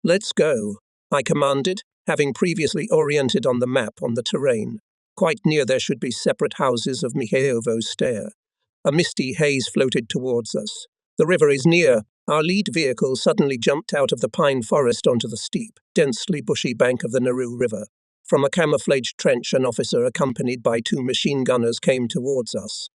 "Let's go," I commanded, having previously oriented on the map on the terrain. Quite near there should be separate houses of Mikhailovo Stair. A misty haze floated towards us. "The river is near." Our lead vehicle suddenly jumped out of the pine forest onto the steep, densely bushy bank of the Narew River. From a camouflaged trench, an officer accompanied by 2 machine gunners came towards us.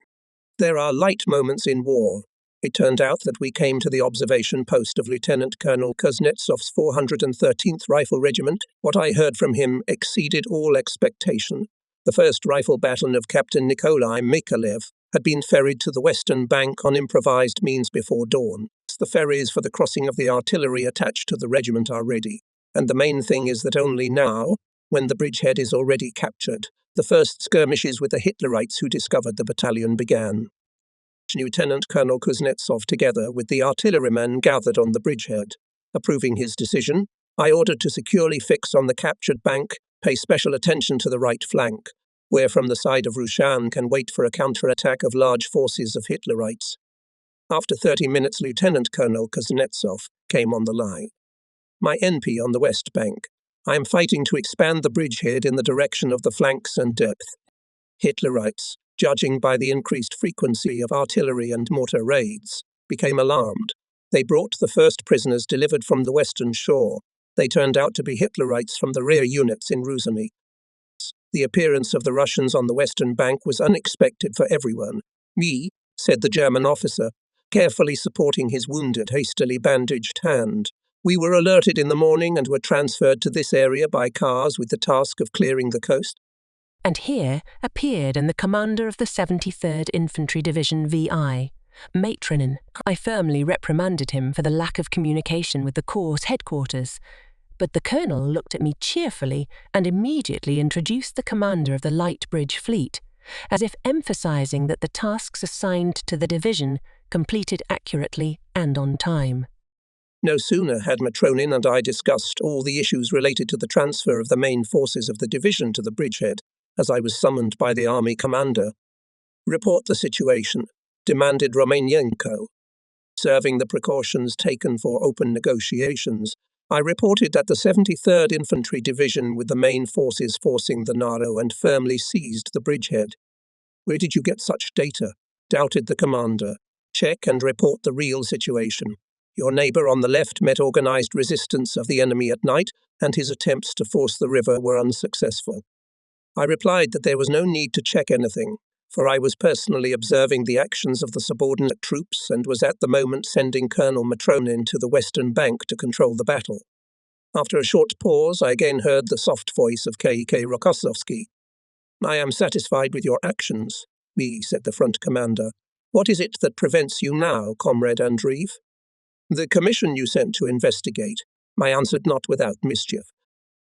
There are light moments in war. It turned out that we came to the observation post of Lieutenant Colonel Kuznetsov's 413th Rifle Regiment. What I heard from him exceeded all expectation. The 1st Rifle Battalion of Captain Nikolai Mikalev had been ferried to the western bank on improvised means before dawn. The ferries for the crossing of the artillery attached to the regiment are ready, and the main thing is that only now, when the bridgehead is already captured, the first skirmishes with the Hitlerites who discovered the battalion began. Lieutenant Colonel Kuznetsov, together with the artillerymen, gathered on the bridgehead. Approving his decision, I ordered to securely fix on the captured bank, pay special attention to the right flank, where from the side of Rushan can wait for a counterattack of large forces of Hitlerites. After 30 minutes, Lieutenant Colonel Kuznetsov came on the line. "My NP on the west bank. I am fighting to expand the bridgehead in the direction of the flanks and depth. Hitlerites, judging by the increased frequency of artillery and mortar raids, became alarmed. They brought the first prisoners delivered from the western shore. They turned out to be Hitlerites from the rear units in Ruzhny. The appearance of the Russians on the western bank was unexpected for everyone. "Me," said the German officer, carefully supporting his wounded, hastily bandaged hand. "We were alerted in the morning and were transferred to this area by cars with the task of clearing the coast." And here appeared the commander of the 73rd Infantry Division VI, Matronin. I firmly reprimanded him for the lack of communication with the Corps headquarters, but the colonel looked at me cheerfully and immediately introduced the commander of the Light Bridge Fleet, as if emphasizing that the tasks assigned to the division completed accurately and on time. No sooner had Matronin and I discussed all the issues related to the transfer of the main forces of the division to the bridgehead, as I was summoned by the army commander. "Report the situation," demanded Romanenko. Serving the precautions taken for open negotiations, I reported that the 73rd Infantry Division, with the main forces forcing the Naro and firmly seized the bridgehead. "Where did you get such data?" doubted the commander. "Check and report the real situation. Your neighbour on the left met organised resistance of the enemy at night, and his attempts to force the river were unsuccessful." I replied that there was no need to check anything, for I was personally observing the actions of the subordinate troops and was at the moment sending Colonel Matronin to the western bank to control the battle. After a short pause, I again heard the soft voice of K.K. Rokossovsky. "I am satisfied with your actions," said the front commander. "What is it that prevents you now, Comrade Andreev?" "The commission you sent to investigate," I answered, not without mischief.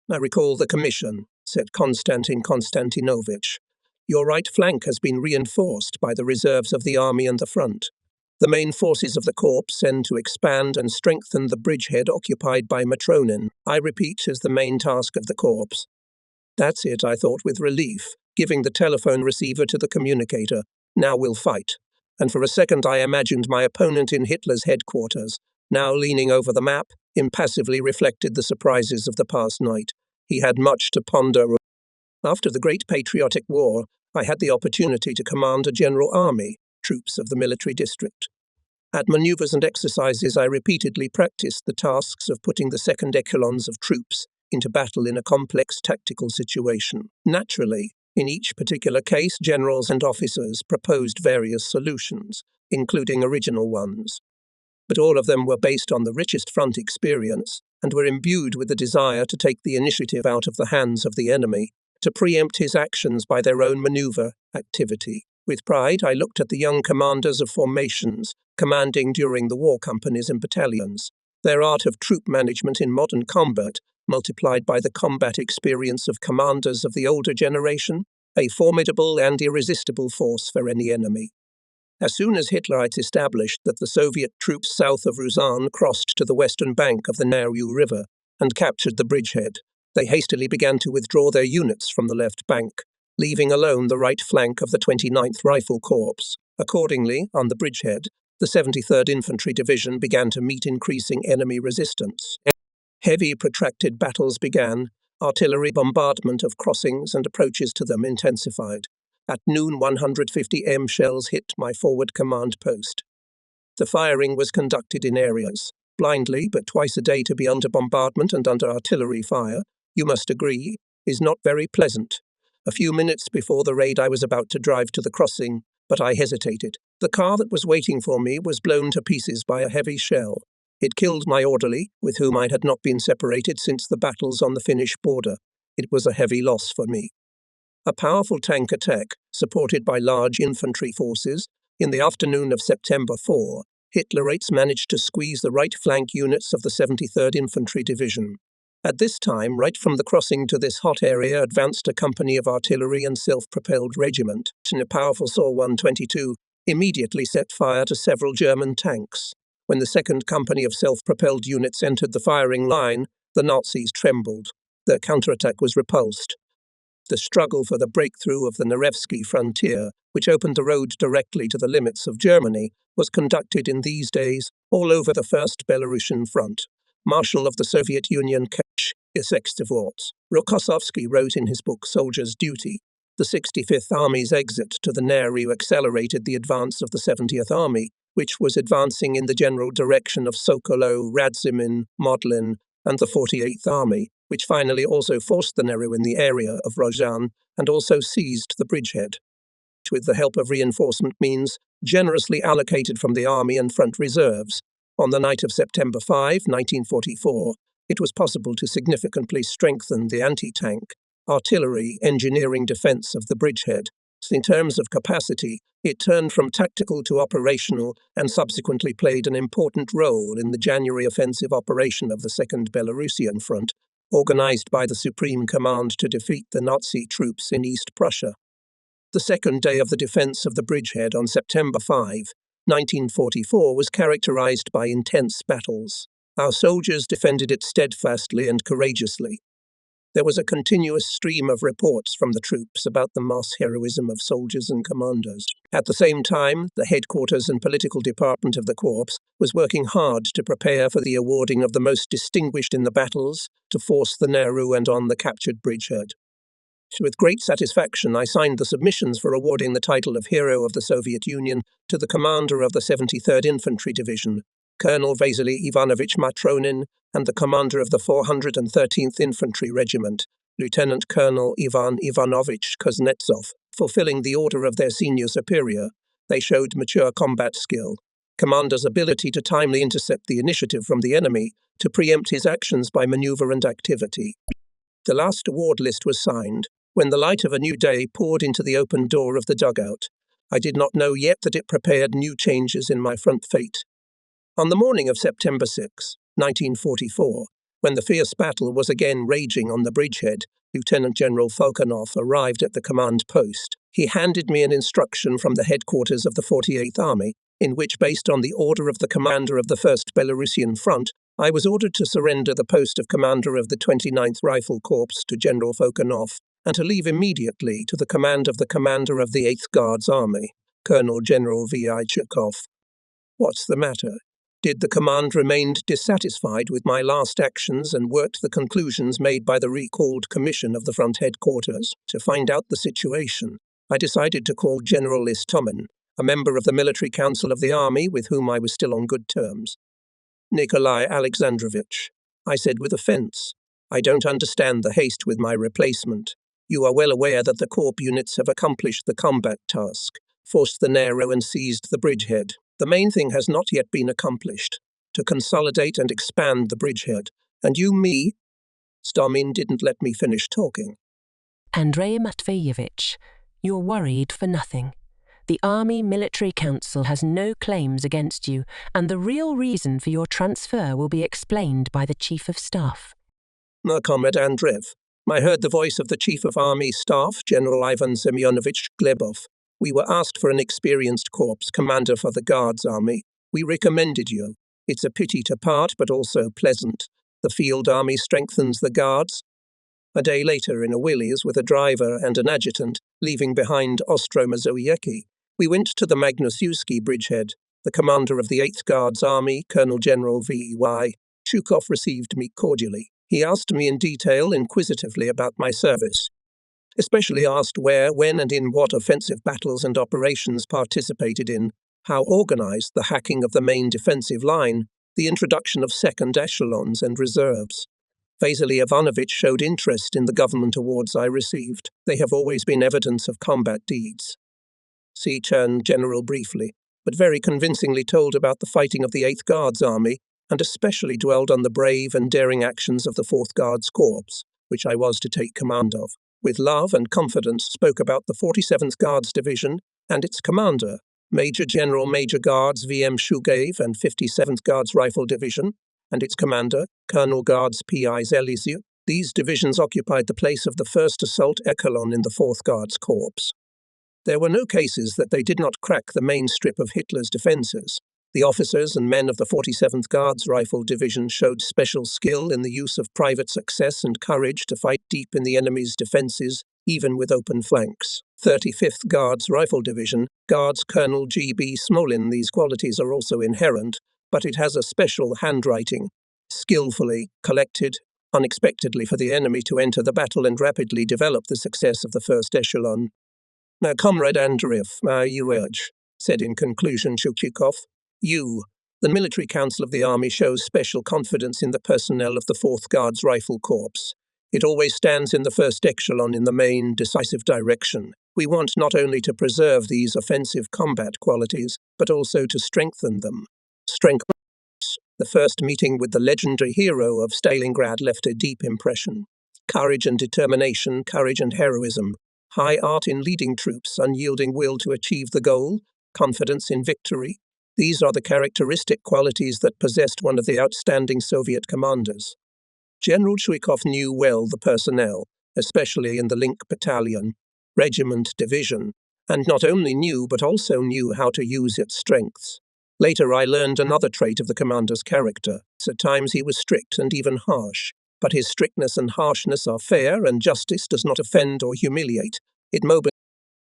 "I recall the commission," said Konstantin Konstantinovich. "Your right flank has been reinforced by the reserves of the army and the front." The main forces of the Corps send to expand and strengthen the bridgehead occupied by Matronin, I repeat, is the main task of the Corps. That's it, I thought with relief, giving the telephone receiver to the communicator. Now we'll fight. And for a second I imagined my opponent in Hitler's headquarters, now leaning over the map, impassively reflected the surprises of the past night. He had much to ponder. After the Great Patriotic War, I had the opportunity to command a general army, troops of the military district. At maneuvers and exercises, I repeatedly practiced the tasks of putting the second echelons of troops into battle in a complex tactical situation. Naturally, in each particular case, generals and officers proposed various solutions, including original ones. But all of them were based on the richest front experience and were imbued with the desire to take the initiative out of the hands of the enemy, to preempt his actions by their own maneuver activity. With pride, I looked at the young commanders of formations, commanding during the war companies and battalions. Their art of troop management in modern combat, multiplied by the combat experience of commanders of the older generation, a formidable and irresistible force for any enemy. As soon as Hitler had established that the Soviet troops south of Ruzan crossed to the western bank of the Narew River and captured the bridgehead, they hastily began to withdraw their units from the left bank, leaving alone the right flank of the 29th Rifle Corps. Accordingly, on the bridgehead, the 73rd Infantry Division began to meet increasing enemy resistance. Heavy, protracted battles began. Artillery bombardment of crossings and approaches to them intensified. At noon, 150 M shells hit my forward command post. The firing was conducted in areas. Blindly, but twice a day to be under bombardment and under artillery fire, you must agree, is not very pleasant. A few minutes before the raid I was about to drive to the crossing, but I hesitated. The car that was waiting for me was blown to pieces by a heavy shell. It killed my orderly, with whom I had not been separated since the battles on the Finnish border. It was a heavy loss for me. A powerful tank attack, supported by large infantry forces, in the afternoon of September 4, Hitlerites managed to squeeze the right flank units of the 73rd Infantry Division. At this time, right from the crossing to this hot area advanced a company of artillery and self-propelled regiment, and a powerful SAW-122 immediately set fire to several German tanks. When the second company of self-propelled units entered the firing line, the Nazis trembled. Their counterattack was repulsed. The struggle for the breakthrough of the Nevsky frontier, which opened the road directly to the limits of Germany, was conducted in these days all over the First Belarusian Front. Marshal of the Soviet Union Kech Isextivort Rokossovsky wrote in his book Soldier's Duty, the 65th Army's exit to the Narew accelerated the advance of the 70th Army, which was advancing in the general direction of Sokolo, Radzimin, Modlin, and the 48th Army, which finally also forced the Narew in the area of Rozhan and also seized the bridgehead. With the help of reinforcement means generously allocated from the Army and Front Reserves, on the night of September 5, 1944, it was possible to significantly strengthen the anti-tank, artillery, engineering defense of the bridgehead. In terms of capacity, it turned from tactical to operational and subsequently played an important role in the January offensive operation of the Second Belarusian Front, organized by the Supreme Command to defeat the Nazi troops in East Prussia. The second day of the defense of the bridgehead on September 5, 1944 was characterized by intense battles. Our soldiers defended it steadfastly and courageously. There was a continuous stream of reports from the troops about the mass heroism of soldiers and commanders. At the same time, the headquarters and political department of the Corps was working hard to prepare for the awarding of the most distinguished in the battles to force the Narew and on the captured bridgehead. With great satisfaction, I signed the submissions for awarding the title of Hero of the Soviet Union to the commander of the 73rd Infantry Division, Colonel Vasily Ivanovich Matronin, and the commander of the 413th Infantry Regiment, Lieutenant Colonel Ivan Ivanovich Kuznetsov. Fulfilling the order of their senior superior, they showed mature combat skill, commander's ability to timely intercept the initiative from the enemy, to preempt his actions by maneuver and activity. The last award list was signed when the light of a new day poured into the open door of the dugout. I did not know yet that it prepared new changes in my front fate. On the morning of September 6, 1944, when the fierce battle was again raging on the bridgehead, Lieutenant General Falkenov arrived at the command post. He handed me an instruction from the headquarters of the 48th Army. in which, based on the order of the commander of the 1st Belarusian Front, I was ordered to surrender the post of commander of the 29th Rifle Corps to General Fokanov and to leave immediately to the command of the commander of the 8th Guards Army, Colonel General V.I. Chukov. What's the matter? Did the command remain dissatisfied with my last actions and worked the conclusions made by the recalled commission of the front headquarters? To find out the situation, I decided to call General Istomin, a member of the Military Council of the Army with whom I was still on good terms. Nikolai Alexandrovich, I said with offence, I don't understand the haste with my replacement. You are well aware that the Corps units have accomplished the combat task, forced the Nero and seized the bridgehead. The main thing has not yet been accomplished, to consolidate and expand the bridgehead. And me? Stomin didn't let me finish talking. Andrei Matveyevich, you're worried for nothing. The Army Military Council has no claims against you, and the real reason for your transfer will be explained by the Chief of Staff. Comrade Andreev, I heard the voice of the Chief of Army Staff, General Ivan Semyonovich Glebov. We were asked for an experienced corps commander for the Guards Army. We recommended you. It's a pity to part, but also pleasant. The field army strengthens the Guards. A day later, in a Willys with a driver and an adjutant, leaving behind Ostromazowiecki, we went to the Magnusewski bridgehead. The commander of the 8th Guards Army, Colonel General V.Y. Chukov, received me cordially. He asked me in detail, inquisitively, about my service. Especially asked where, when, and in what offensive battles and operations participated in, how organized the hacking of the main defensive line, the introduction of second echelons and reserves. Vasily Ivanovich showed interest in the government awards I received. They have always been evidence of combat deeds. Sea turned general briefly, but very convincingly told about the fighting of the 8th Guards Army, and especially dwelled on the brave and daring actions of the 4th Guards Corps, which I was to take command of. With love and confidence spoke about the 47th Guards Division and its commander, Major General Major Guards V.M. Shugaev and 57th Guards Rifle Division, and its commander, Colonel Guards P.I. Zeliziu. These divisions occupied the place of the 1st Assault Echelon in the 4th Guards Corps. There were no cases that they did not crack the main strip of Hitler's defences. The officers and men of the 47th Guards Rifle Division showed special skill in the use of private success and courage to fight deep in the enemy's defences, even with open flanks. 35th Guards Rifle Division, Guards Colonel G.B. Smolin. These qualities are also inherent, but it has a special handwriting, skillfully collected, unexpectedly for the enemy to enter the battle and rapidly develop the success of the first echelon. Now, Comrade Andreev, you urge, said in conclusion Chukov. You, the Military Council of the Army, shows special confidence in the personnel of the 4th Guards Rifle Corps. It always stands in the first echelon in the main, decisive direction. We want not only to preserve these offensive combat qualities, but also to strengthen them. The first meeting with the legendary hero of Stalingrad left a deep impression. Courage and determination, courage and heroism, high art in leading troops, unyielding will to achieve the goal, confidence in victory. These are the characteristic qualities that possessed one of the outstanding Soviet commanders. General Chukov knew well the personnel, especially in the Link Battalion, Regiment, Division, and not only knew but also knew how to use its strengths. Later I learned another trait of the commander's character. At times he was strict and even harsh, but his strictness and harshness are fair, and justice does not offend or humiliate. It mobilizes.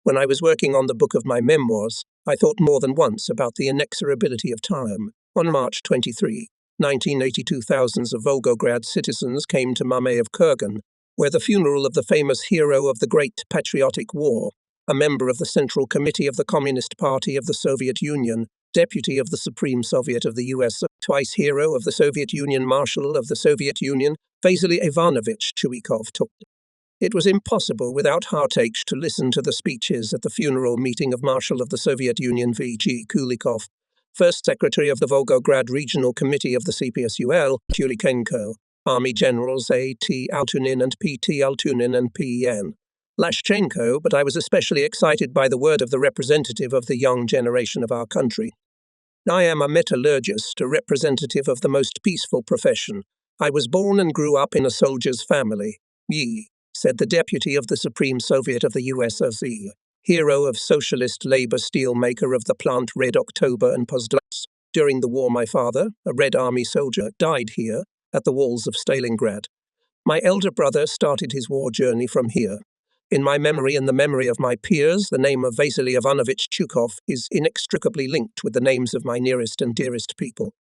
When I was working on the book of my memoirs, I thought more than once about the inexorability of time. On March 23, 1982, thousands of Volgograd citizens came to Mamayev Kurgan, where the funeral of the famous hero of the Great Patriotic War, a member of the Central Committee of the Communist Party of the Soviet Union, Deputy of the Supreme Soviet of the US, twice hero of the Soviet Union, Marshal of the Soviet Union, Vasily Ivanovich Chukov took. It was impossible without heartache to listen to the speeches at the funeral meeting of Marshal of the Soviet Union V.G. Kulikov, First Secretary of the Volgograd Regional Committee of the CPSUL, Chulikenko, Army Generals A.T. Altunin and P.T. Altunin and P.N. Lashchenko, but I was especially excited by the word of the representative of the young generation of our country. I am a metallurgist, a representative of the most peaceful profession. I was born and grew up in a soldier's family. Said the Deputy of the Supreme Soviet of the USSR. hero of socialist labor steelmaker of the plant Red October and Postdats. During the war, my father, a Red Army soldier, died here at the walls of Stalingrad. My elder brother started his war journey from here. In my memory and the memory of my peers, the name of Vasily Ivanovich Chukov is inextricably linked with the names of my nearest and dearest people.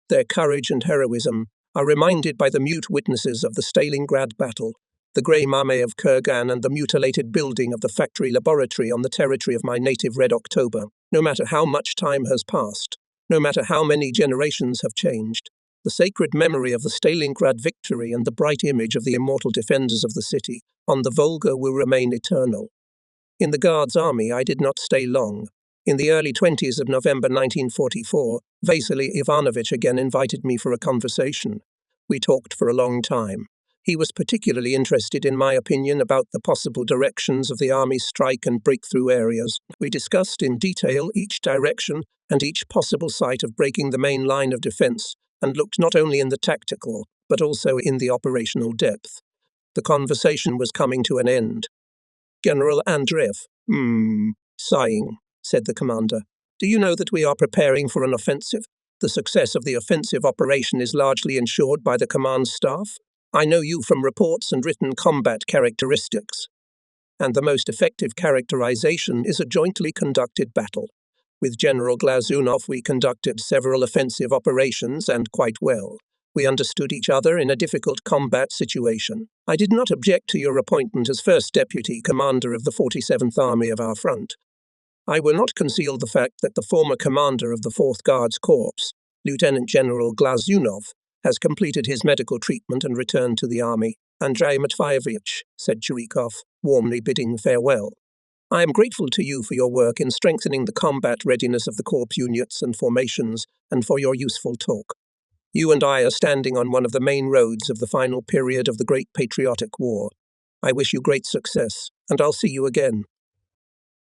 Their courage and heroism are reminded by the mute witnesses of the Stalingrad battle, the grey mame of Kurgan and the mutilated building of the factory laboratory on the territory of my native Red October. No matter how much time has passed, no matter how many generations have changed, the sacred memory of the Stalingrad victory and the bright image of the immortal defenders of the city on the Volga will remain eternal. In the Guards' army, I did not stay long. In the early 20s of November 1944, Vasily Ivanovich again invited me for a conversation. We talked for a long time. He was particularly interested in my opinion about the possible directions of the Army's strike and breakthrough areas. We discussed in detail each direction and each possible site of breaking the main line of defense, and looked not only in the tactical, but also in the operational depth. The conversation was coming to an end. General Andreev, sighing, said the commander. Do you know that we are preparing for an offensive? The success of the offensive operation is largely ensured by the command staff. I know you from reports and written combat characteristics. And the most effective characterization is a jointly conducted battle. With General Glazunov, we conducted several offensive operations, and quite well. We understood each other in a difficult combat situation. I did not object to your appointment as First Deputy Commander of the 47th Army of our front. I will not conceal the fact that the former commander of the 4th Guards Corps, Lieutenant General Glazunov, has completed his medical treatment and returned to the army. Andrei Matveyevich, said Chirikov, warmly bidding farewell. I am grateful to you for your work in strengthening the combat readiness of the Corps units and formations, and for your useful talk. You and I are standing on one of the main roads of the final period of the Great Patriotic War. I wish you great success, and I'll see you again.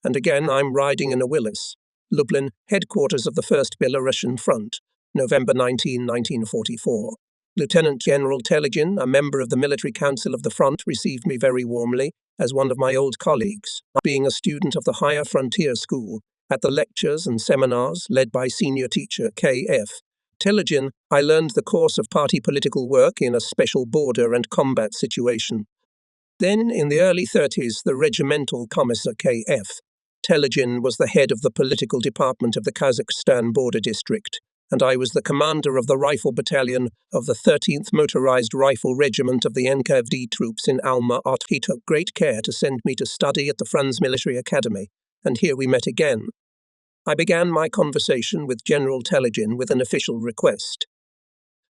And again I'm riding in a Willis. Lublin, headquarters of the 1st Belarusian Front, November 19, 1944. Lieutenant General Telegin, a member of the Military Council of the Front, received me very warmly as one of my old colleagues. Being a student of the Higher Frontier School, at the lectures and seminars led by senior teacher K.F. Telegin, I learned the course of party political work in a special border and combat situation. Then, in the early 30s, the regimental commissar K.F. Telegin was the head of the political department of the Kazakhstan border district, and I was the commander of the rifle battalion of the 13th Motorized Rifle Regiment of the NKVD troops in Alma-Ata. He took great care to send me to study at the Franz Military Academy, and here we met again. I began my conversation with General Telegin with an official request.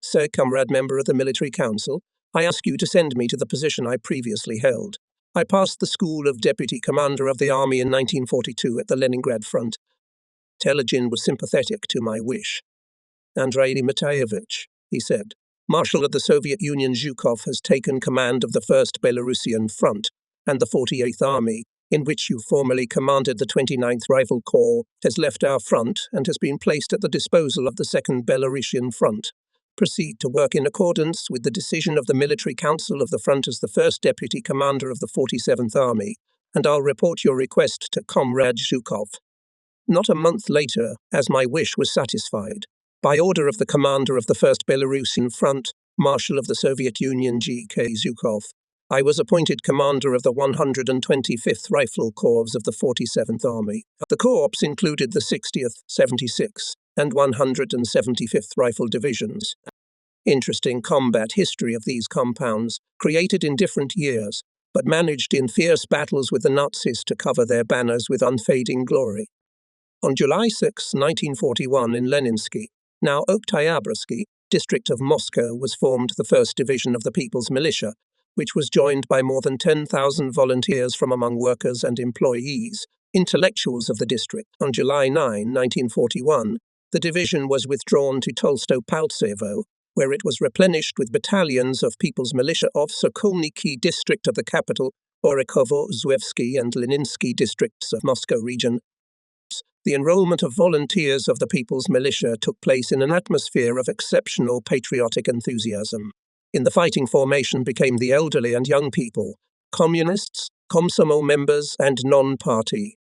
Sir, comrade member of the Military Council, I ask you to send me to the position I previously held. I passed the school of Deputy Commander of the Army in 1942 at the Leningrad front. Telegin was sympathetic to my wish. Andrei Matveyevich, he said, Marshal of the Soviet Union Zhukov has taken command of the 1st Belarusian Front, and the 48th Army, in which you formerly commanded the 29th Rifle Corps, has left our front and has been placed at the disposal of the 2nd Belarusian Front. Proceed to work in accordance with the decision of the Military Council of the Front as the 1st Deputy Commander of the 47th Army, and I'll report your request to Comrade Zhukov. Not a month later, as my wish was satisfied, by order of the commander of the 1st Belarusian Front, Marshal of the Soviet Union G.K. Zhukov, I was appointed commander of the 125th Rifle Corps of the 47th Army. The corps included the 60th, 76th, and 175th Rifle Divisions. Interesting combat history of these compounds, created in different years, but managed in fierce battles with the Nazis to cover their banners with unfading glory. On July 6, 1941, in Leninsky, now Oktyabrski, district of Moscow, was formed the 1st Division of the People's Militia, which was joined by more than 10,000 volunteers from among workers and employees, intellectuals of the district. On July 9, 1941, the division was withdrawn to Tolsto-Paltsevo, where it was replenished with battalions of People's Militia of Sokolniki district of the capital, Orikhovo-Zuevsky and Leninsky districts of Moscow region. The enrollment of volunteers of the People's Militia took place in an atmosphere of exceptional patriotic enthusiasm. In the fighting formation became the elderly and young people, communists, Komsomol members and non-party,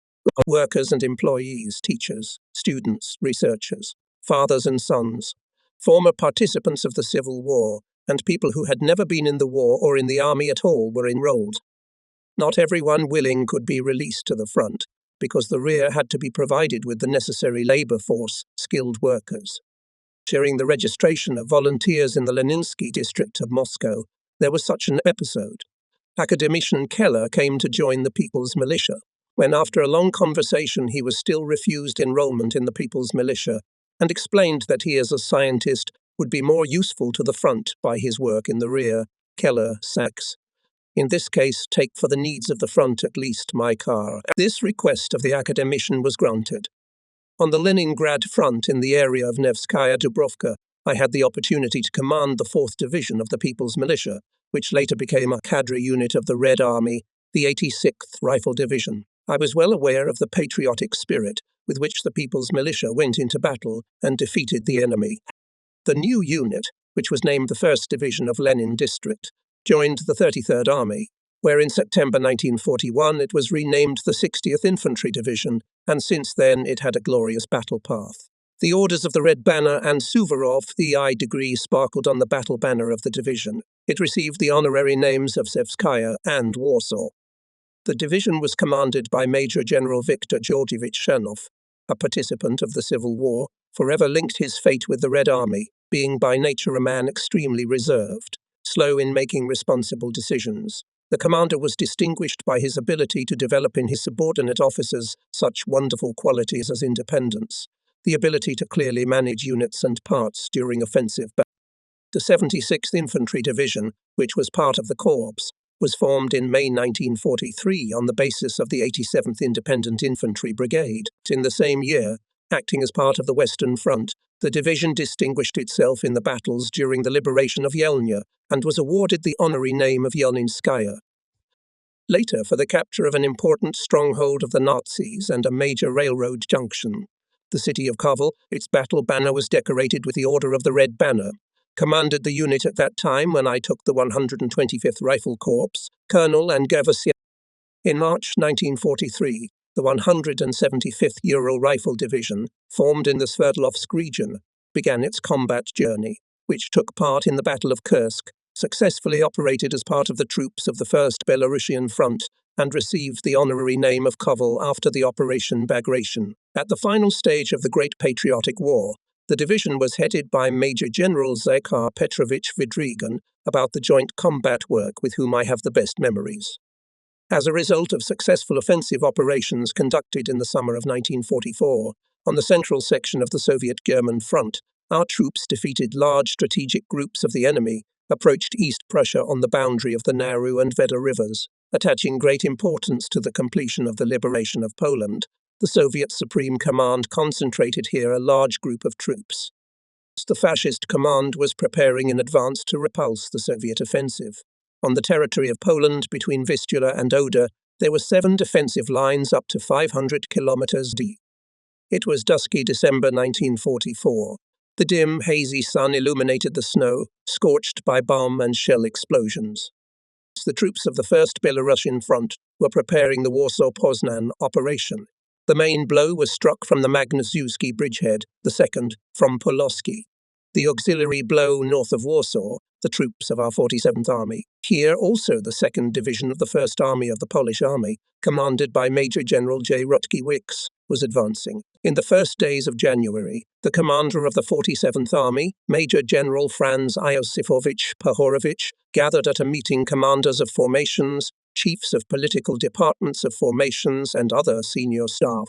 workers and employees, teachers, students, researchers, fathers and sons, former participants of the Civil War, and people who had never been in the war or in the army at all were enrolled. Not everyone willing could be released to the front, because the rear had to be provided with the necessary labor force, skilled workers. During the registration of volunteers in the Leninsky district of Moscow, there was such an episode. Academician Keller came to join the People's Militia, when after a long conversation he was still refused enrollment in the People's Militia, and explained that he as a scientist would be more useful to the front by his work in the rear. Keller, Sachs. In this case, take for the needs of the front at least my car. This request of the academician was granted. On the Leningrad front in the area of Nevskaya Dubrovka, I had the opportunity to command the 4th Division of the People's Militia, which later became a cadre unit of the Red Army, the 86th Rifle Division. I was well aware of the patriotic spirit with which the People's Militia went into battle and defeated the enemy. The new unit, which was named the 1st Division of Lenin District, joined the 33rd Army, where in September 1941 it was renamed the 60th Infantry Division, and since then it had a glorious battle path. The orders of the Red Banner and Suvorov, the I degree, sparkled on the battle banner of the division. It received the honorary names of Sevskaya and Warsaw. The division was commanded by Major General Viktor Georgievich Chernov, a participant of the Civil War, forever linked his fate with the Red Army, being by nature a man extremely reserved, slow in making responsible decisions. The commander was distinguished by his ability to develop in his subordinate officers such wonderful qualities as independence, the ability to clearly manage units and parts during offensive battles. The 76th Infantry Division, which was part of the Corps, was formed in May 1943 on the basis of the 87th Independent Infantry Brigade. In the same year, acting as part of the Western Front, the division distinguished itself in the battles during the liberation of Yelnya and was awarded the honorary name of Yelninskaya. Later, for the capture of an important stronghold of the Nazis and a major railroad junction, the city of Kovel, its battle banner was decorated with the Order of the Red Banner. Commanded the unit at that time when I took the 125th Rifle Corps, Colonel and Gavassia. In March 1943, the 175th Ural Rifle Division, formed in the Sverdlovsk region, began its combat journey, which took part in the Battle of Kursk, successfully operated as part of the troops of the 1st Belarusian Front, and received the honorary name of Kovel after the Operation Bagration. At the final stage of the Great Patriotic War, the division was headed by Major General Zakhar Petrovich Vidrigan, about the joint combat work with whom I have the best memories. As a result of successful offensive operations conducted in the summer of 1944, on the central section of the Soviet-German front, our troops defeated large strategic groups of the enemy, approached East Prussia on the boundary of the Naru and Veda rivers. Attaching great importance to the completion of the liberation of Poland, the Soviet Supreme Command concentrated here a large group of troops. The Fascist command was preparing in advance to repulse the Soviet offensive. On the territory of Poland, between Vistula and Oder, there were 7 defensive lines up to 500 kilometers deep. It was dusky December 1944. The dim, hazy sun illuminated the snow, scorched by bomb and shell explosions. The troops of the 1st Belarusian Front were preparing the Warsaw-Poznan operation. The main blow was struck from the Magnusewski bridgehead, the second from Pulaski. The auxiliary blow north of Warsaw, the troops of our 47th Army. Here also the 2nd Division of the 1st Army of the Polish Army, commanded by Major General J. Rutkiewicz, was advancing. In the first days of January, the commander of the 47th Army, Major General Franz Iosifovich Pahorovich, gathered at a meeting commanders of formations, chiefs of political departments of formations, and other senior staff.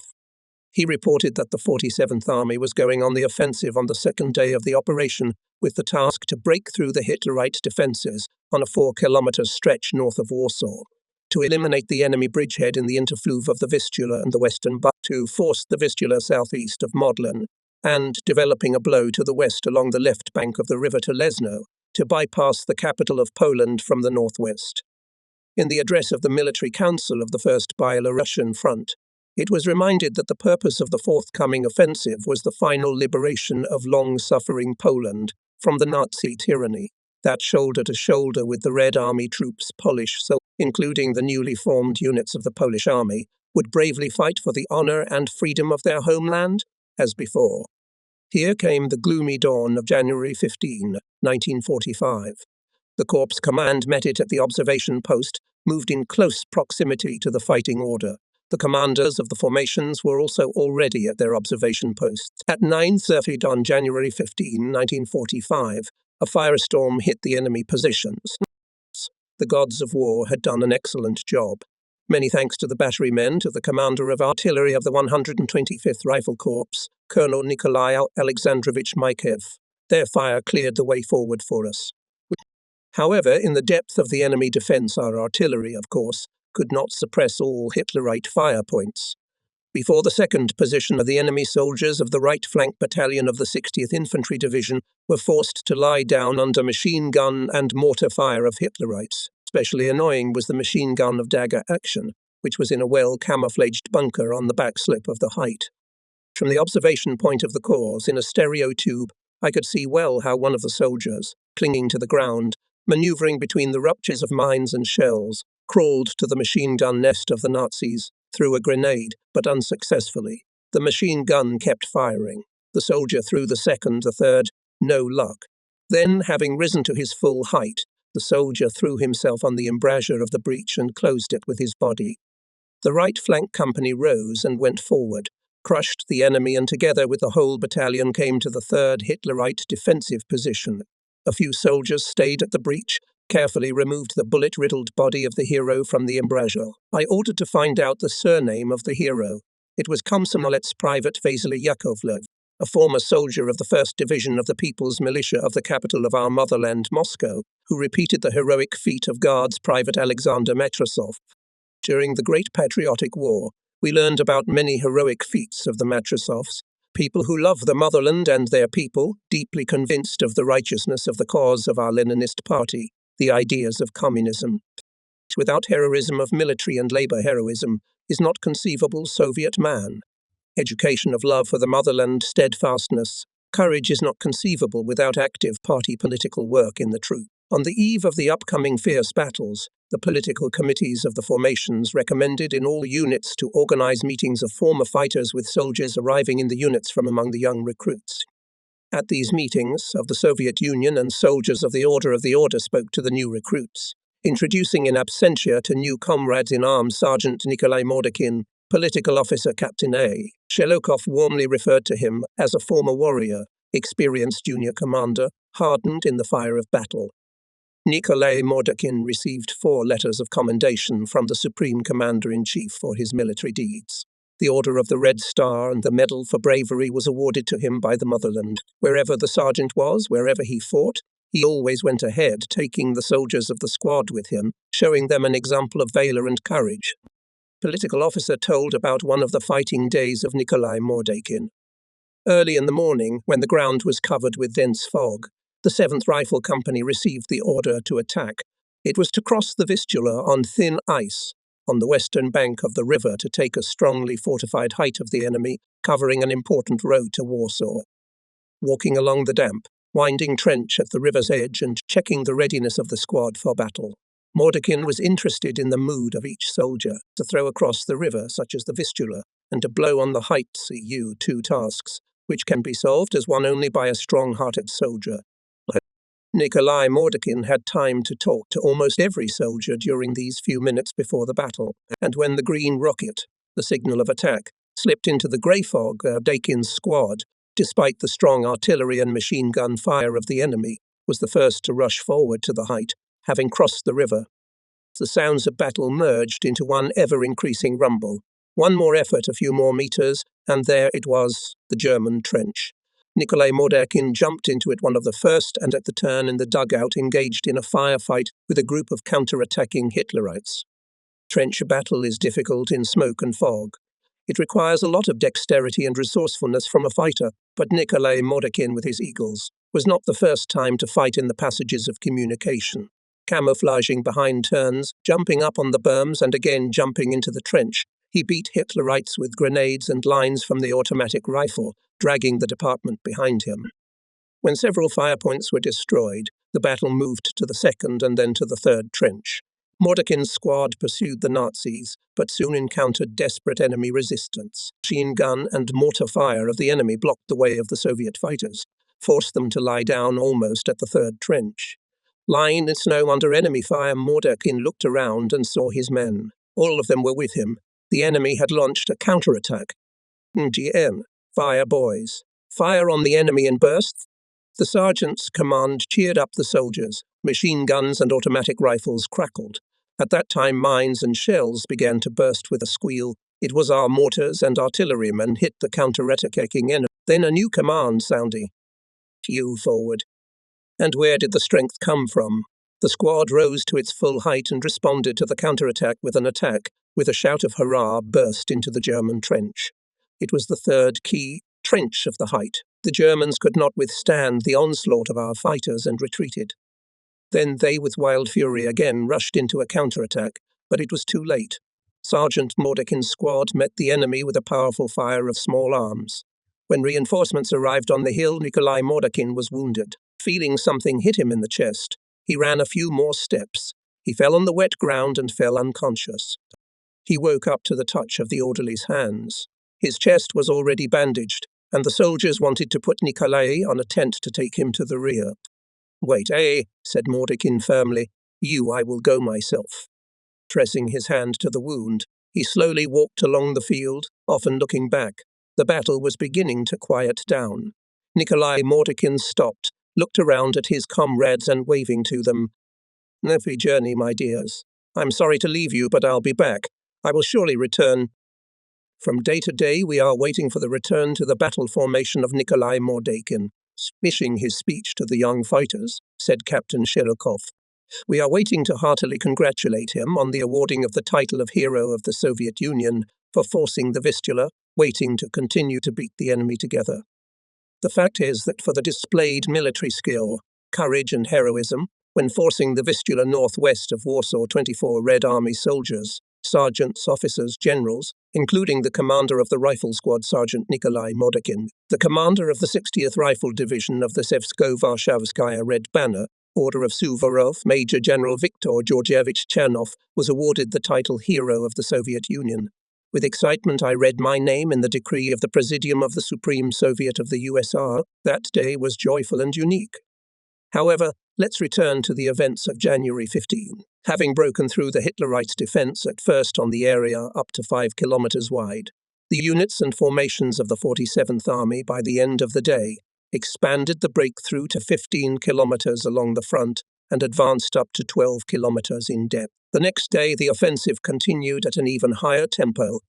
He reported that the 47th Army was going on the offensive on the second day of the operation, with the task to break through the Hitlerite defences on a 4-kilometre stretch north of Warsaw, to eliminate the enemy bridgehead in the interfluve of the Vistula and the western Butt, to force the Vistula southeast of Modlin, and, developing a blow to the west along the left bank of the river to Leszno, to bypass the capital of Poland from the northwest. In the address of the Military Council of the First Belarusian Front, it was reminded that the purpose of the forthcoming offensive was the final liberation of long-suffering Poland from the Nazi tyranny. that shoulder to shoulder with the Red Army troops, including the newly formed units of the Polish Army, would bravely fight for the honor and freedom of their homeland, as before. Here came the gloomy dawn of January 15, 1945. The Corps command met it at the observation post, moved in close proximity to the fighting order. The commanders of the formations were also already at their observation posts. At 9:30 on January 15, 1945, a firestorm hit the enemy positions. The gods of war had done an excellent job. Many thanks to the batterymen, to the commander of artillery of the 125th Rifle Corps, Colonel Nikolai Alexandrovich Maikev. Their fire cleared the way forward for us. However, in the depth of the enemy defense, our artillery, of course, could not suppress all Hitlerite fire points. Before the second position of the enemy soldiers of the right flank battalion of the 60th Infantry Division were forced to lie down under machine gun and mortar fire of Hitlerites. Especially annoying was the machine gun of dagger action, which was in a well-camouflaged bunker on the back slip of the height. From the observation point of the corps, in a stereo tube, I could see well how one of the soldiers, clinging to the ground, maneuvering between the ruptures of mines and shells, crawled to the machine gun nest of the Nazis, threw a grenade, but unsuccessfully. The machine gun kept firing. The soldier threw the second, the third, no luck. Then, having risen to his full height, the soldier threw himself on the embrasure of the breach and closed it with his body. The right flank company rose and went forward, crushed the enemy, and together with the whole battalion came to the third Hitlerite defensive position. A few soldiers stayed at the breach, carefully removed the bullet-riddled body of the hero from the embrasure. I ordered to find out the surname of the hero. It was Komsomolets Private Vasily Yakovlev, a former soldier of the 1st Division of the People's Militia of the capital of our motherland, Moscow, who repeated the heroic feat of Guards Private Alexander Matrosov. During the Great Patriotic War, we learned about many heroic feats of the Matrosovs, people who love the motherland and their people, deeply convinced of the righteousness of the cause of our Leninist party, the ideas of communism. Without heroism of military and labor heroism is not conceivable Soviet man. Education of love for the motherland, steadfastness, courage is not conceivable without active party political work in the troops. On the eve of the upcoming fierce battles, the political committees of the formations recommended in all units to organize meetings of former fighters with soldiers arriving in the units from among the young recruits. At these meetings, of the Soviet Union and soldiers of the Order spoke to the new recruits, introducing in absentia to new comrades in arms Sergeant Nikolai Mordekin, political officer Captain A. Shelokov warmly referred to him as a former warrior, experienced junior commander, hardened in the fire of battle. Nikolai Mordekin received 4 letters of commendation from the Supreme Commander-in-Chief for his military deeds. The Order of the Red Star and the Medal for Bravery was awarded to him by the motherland. Wherever the sergeant was, wherever he fought, he always went ahead, taking the soldiers of the squad with him, showing them an example of valor and courage. Political officer told about one of the fighting days of Nikolai Mordekin. Early in the morning, when the ground was covered with dense fog, the 7th Rifle Company received the order to attack. It was to cross the Vistula on thin ice, on the western bank of the river, to take a strongly fortified height of the enemy, covering an important road to Warsaw. Walking along the damp, winding trench at the river's edge and checking the readiness of the squad for battle, Mordekin was interested in the mood of each soldier. To throw across the river, such as the Vistula, and to blow on the height, CU, 2 tasks, which can be solved as one only by a strong-hearted soldier. Nikolai Mordekin had time to talk to almost every soldier during these few minutes before the battle, and when the green rocket, the signal of attack, slipped into the grey fog, Mordekin's squad, despite the strong artillery and machine gun fire of the enemy, was the first to rush forward to the height, having crossed the river. The sounds of battle merged into one ever-increasing rumble. One more effort, a few more meters, and there it was, the German trench. Nikolai Mordekin jumped into it one of the first, and at the turn in the dugout engaged in a firefight with a group of counter-attacking Hitlerites. Trench battle is difficult in smoke and fog. It requires a lot of dexterity and resourcefulness from a fighter, but Nikolai Mordekin with his Eagles was not the first time to fight in the passages of communication. Camouflaging behind turns, jumping up on the berms and again jumping into the trench, he beat Hitlerites with grenades and lines from the automatic rifle, dragging the department behind him. When several firepoints were destroyed, The battle moved to the second and then to the third trench. Mordekin's squad pursued the Nazis, but soon encountered desperate enemy resistance. Machine gun and mortar fire of the enemy blocked the way of the Soviet fighters, forced them to lie down almost at the third trench. Lying in snow under enemy fire, Mordekin looked around and saw his men. All of them were with him. The enemy had launched a counterattack. GM, fire boys. Fire on the enemy in bursts. The sergeant's command cheered up the soldiers. Machine guns and automatic rifles crackled. At that time, mines and shells began to burst with a squeal. It was our mortars and artillerymen hit the counter-attacking enemy. Then a new command sounded. You forward. And where did the strength come from? The squad rose to its full height and responded to the counterattack with an attack. With a shout of hurrah, burst into the German trench. It was the third key trench of the height. The Germans could not withstand the onslaught of our fighters and retreated. Then they, with wild fury, again rushed into a counterattack, but it was too late. Sergeant Mordekin's squad met the enemy with a powerful fire of small arms. When reinforcements arrived on the hill, Nikolai Mordekin was wounded. Feeling something hit him in the chest, he ran a few more steps. He fell on the wet ground and fell unconscious. He woke up to the touch of the orderly's hands. His chest was already bandaged, and the soldiers wanted to put Nikolai on a tent to take him to the rear. Wait, said Mordekin firmly. You, I will go myself. Pressing his hand to the wound, he slowly walked along the field, often looking back. The battle was beginning to quiet down. Nikolai Mordekin stopped, looked around at his comrades and waving to them. Happy journey, my dears. I'm sorry to leave you, but I'll be back. I will surely return. From day to day, we are waiting for the return to the battle formation of Nikolai Mordekin. Swishing his speech to the young fighters, said Captain Shirokov. We are waiting to heartily congratulate him on the awarding of the title of Hero of the Soviet Union for forcing the Vistula, waiting to continue to beat the enemy together. The fact is that for the displayed military skill, courage and heroism, when forcing the Vistula northwest of Warsaw, 24 Red Army soldiers, sergeants, officers, generals, including the commander of the rifle squad, Sergeant Nikolai Mordekin, the commander of the 60th Rifle Division of the Sevsko-Varshavskaya Red Banner, Order of Suvorov, Major General Viktor Georgievich Chernov, was awarded the title Hero of the Soviet Union. With excitement, I read my name in the decree of the Presidium of the Supreme Soviet of the USSR. That day was joyful and unique. However, let's return to the events of January 15. Having broken through the Hitlerites' defense at first on the area up to 5 kilometers wide, the units and formations of the 47th Army by the end of the day expanded the breakthrough to 15 kilometers along the front and advanced up to 12 kilometers in depth. The next day, the offensive continued at an even higher tempo.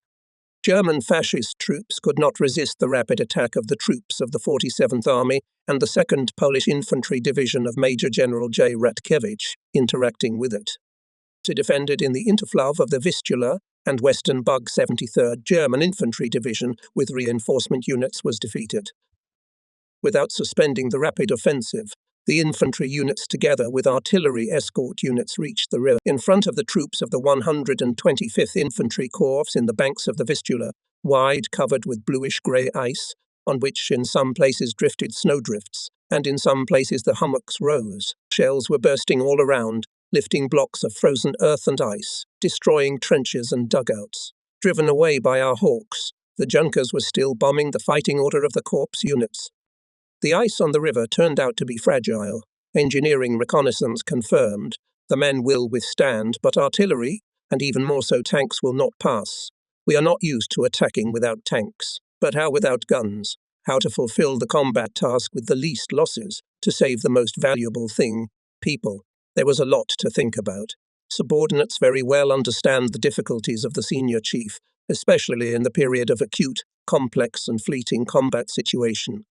German fascist troops could not resist the rapid attack of the troops of the 47th Army and the 2nd Polish Infantry Division of Major General J. Ratkevich, interacting with it. It defended in the interflow of the Vistula, and Western Bug 73rd German Infantry Division with reinforcement units was defeated. Without suspending the rapid offensive, the infantry units together with artillery escort units reached the river. In front of the troops of the 125th Infantry Corps in the banks of the Vistula, wide covered with bluish-grey ice, on which in some places drifted snowdrifts, and in some places the hummocks rose. Shells were bursting all around, lifting blocks of frozen earth and ice, destroying trenches and dugouts. Driven away by our Hawks, the Junkers were still bombing the fighting order of the Corps units. The ice on the river turned out to be fragile. Engineering reconnaissance confirmed the men will withstand, but artillery, and even more so tanks, will not pass. We are not used to attacking without tanks. But how without guns? How to fulfill the combat task with the least losses, to save the most valuable thing, people? There was a lot to think about. Subordinates very well understand the difficulties of the senior chief, especially in the period of acute, complex and fleeting combat situation.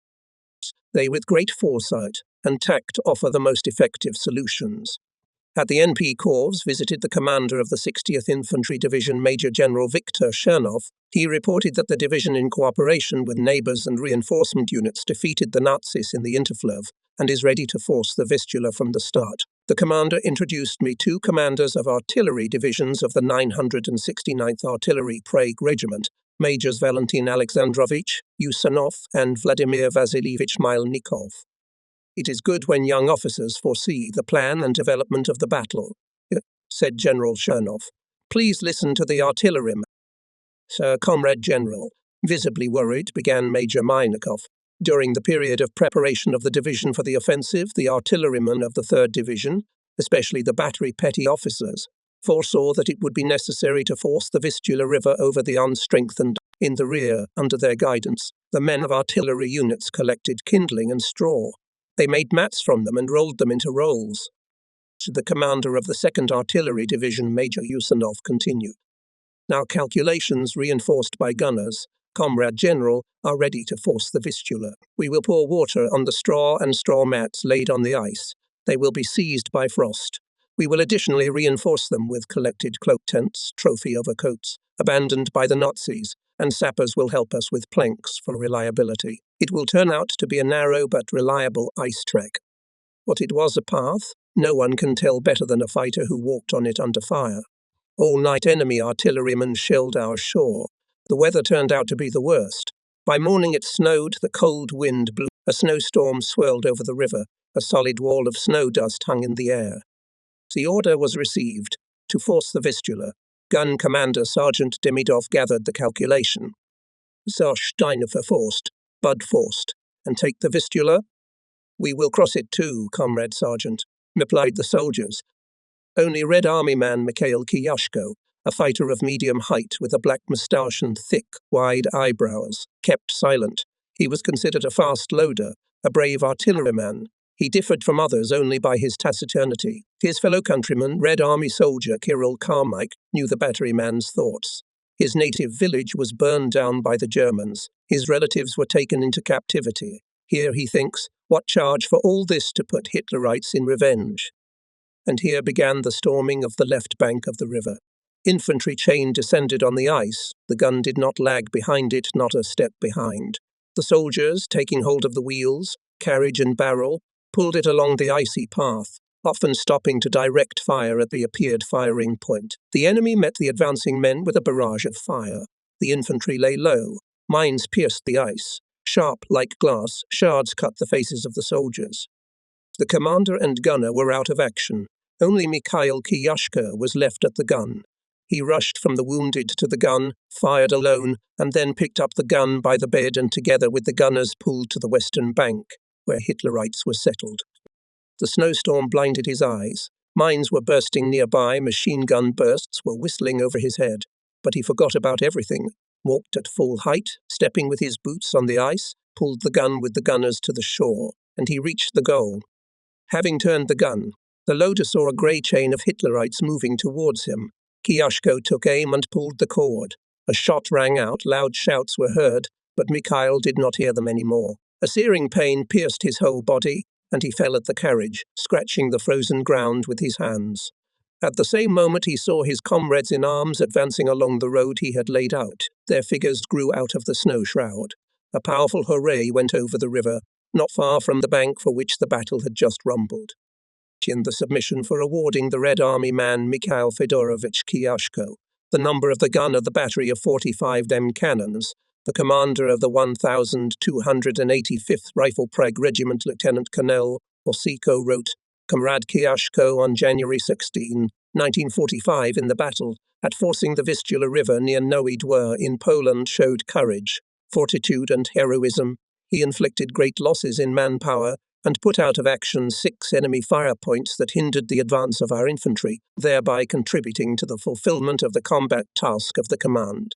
They, with great foresight and tact, offer the most effective solutions. At the NP Corps visited the commander of the 60th Infantry Division, Major General Viktor Chernov. He reported that the division, in cooperation with neighbours and reinforcement units, defeated the Nazis in the Interfleuve and is ready to force the Vistula from the start. The commander introduced me two commanders of artillery divisions of the 969th Artillery Prague Regiment, Majors Valentin Alexandrovich Usanov and Vladimir Vasilievich Milnikov. "It is good when young officers foresee the plan and development of the battle," said General Chernov. "Please listen to the artilleryman." "Sir, Comrade General," visibly worried, began Major Meinikov. During the period of preparation of the division for the offensive, the artillerymen of the 3rd Division, especially the battery petty officers, foresaw that it would be necessary to force the Vistula River over the unstrengthened. In the rear, under their guidance, the men of artillery units collected kindling and straw. They made mats from them and rolled them into rolls. The commander of the 2nd Artillery Division, Major Usanov, continued. "Now calculations reinforced by gunners, Comrade General, are ready to force the Vistula. We will pour water on the straw and straw mats laid on the ice. They will be seized by frost. We will additionally reinforce them with collected cloak tents, trophy overcoats, abandoned by the Nazis, and sappers will help us with planks for reliability. It will turn out to be a narrow but reliable ice track. What it was a path, no one can tell better than a fighter who walked on it under fire. All night enemy artillerymen shelled our shore. The weather turned out to be the worst. By morning it snowed, the cold wind blew, a snowstorm swirled over the river, a solid wall of snow dust hung in the air. The order was received to force the Vistula. Gun Commander Sergeant Demidov gathered the calculation. "Sir Steiner forced, Bud forced, and take the Vistula?" "We will cross it too, Comrade Sergeant," replied the soldiers. Only Red Army man Mikhail Kiyashko, a fighter of medium height with a black moustache and thick, wide eyebrows, kept silent. He was considered a fast loader, a brave artilleryman. He differed from others only by his taciturnity. His fellow countryman, Red Army soldier Kirill Carmike, knew the batteryman's thoughts. His native village was burned down by the Germans. His relatives were taken into captivity. Here, he thinks, what charge for all this to put Hitlerites in revenge? And here began the storming of the left bank of the river. Infantry chain descended on the ice. The gun did not lag behind it, not a step behind. The soldiers, taking hold of the wheels, carriage and barrel, pulled it along the icy path, often stopping to direct fire at the appeared firing point. The enemy met the advancing men with a barrage of fire. The infantry lay low. Mines pierced the ice. Sharp, like glass, shards cut the faces of the soldiers. The commander and gunner were out of action. Only Mikhail Kiyashko was left at the gun. He rushed from the wounded to the gun, fired alone, and then picked up the gun by the bed and together with the gunners pulled to the western bank, where Hitlerites were settled. The snowstorm blinded his eyes. Mines were bursting nearby, machine gun bursts were whistling over his head. But he forgot about everything, walked at full height, stepping with his boots on the ice, pulled the gun with the gunners to the shore, and he reached the goal. Having turned the gun, the loader saw a grey chain of Hitlerites moving towards him. Kiyashko took aim and pulled the cord. A shot rang out, loud shouts were heard, but Mikhail did not hear them any more. A searing pain pierced his whole body, and he fell at the carriage, scratching the frozen ground with his hands. At the same moment he saw his comrades in arms advancing along the road he had laid out. Their figures grew out of the snow shroud. A powerful hooray went over the river, not far from the bank for which the battle had just rumbled. In the submission for awarding the Red Army man Mikhail Fedorovich Kiyashko the number of the gun of the battery of 45 dem cannons, the commander of the 1,285th Rifle Prague Regiment, Lieutenant Colonel Osiko, wrote, "Comrade Kiyashko on January 16, 1945 in the battle at forcing the Vistula River near Nowy Dwór in Poland showed courage, fortitude and heroism. He inflicted great losses in manpower and put out of action 6 enemy fire points that hindered the advance of our infantry, thereby contributing to the fulfillment of the combat task of the command."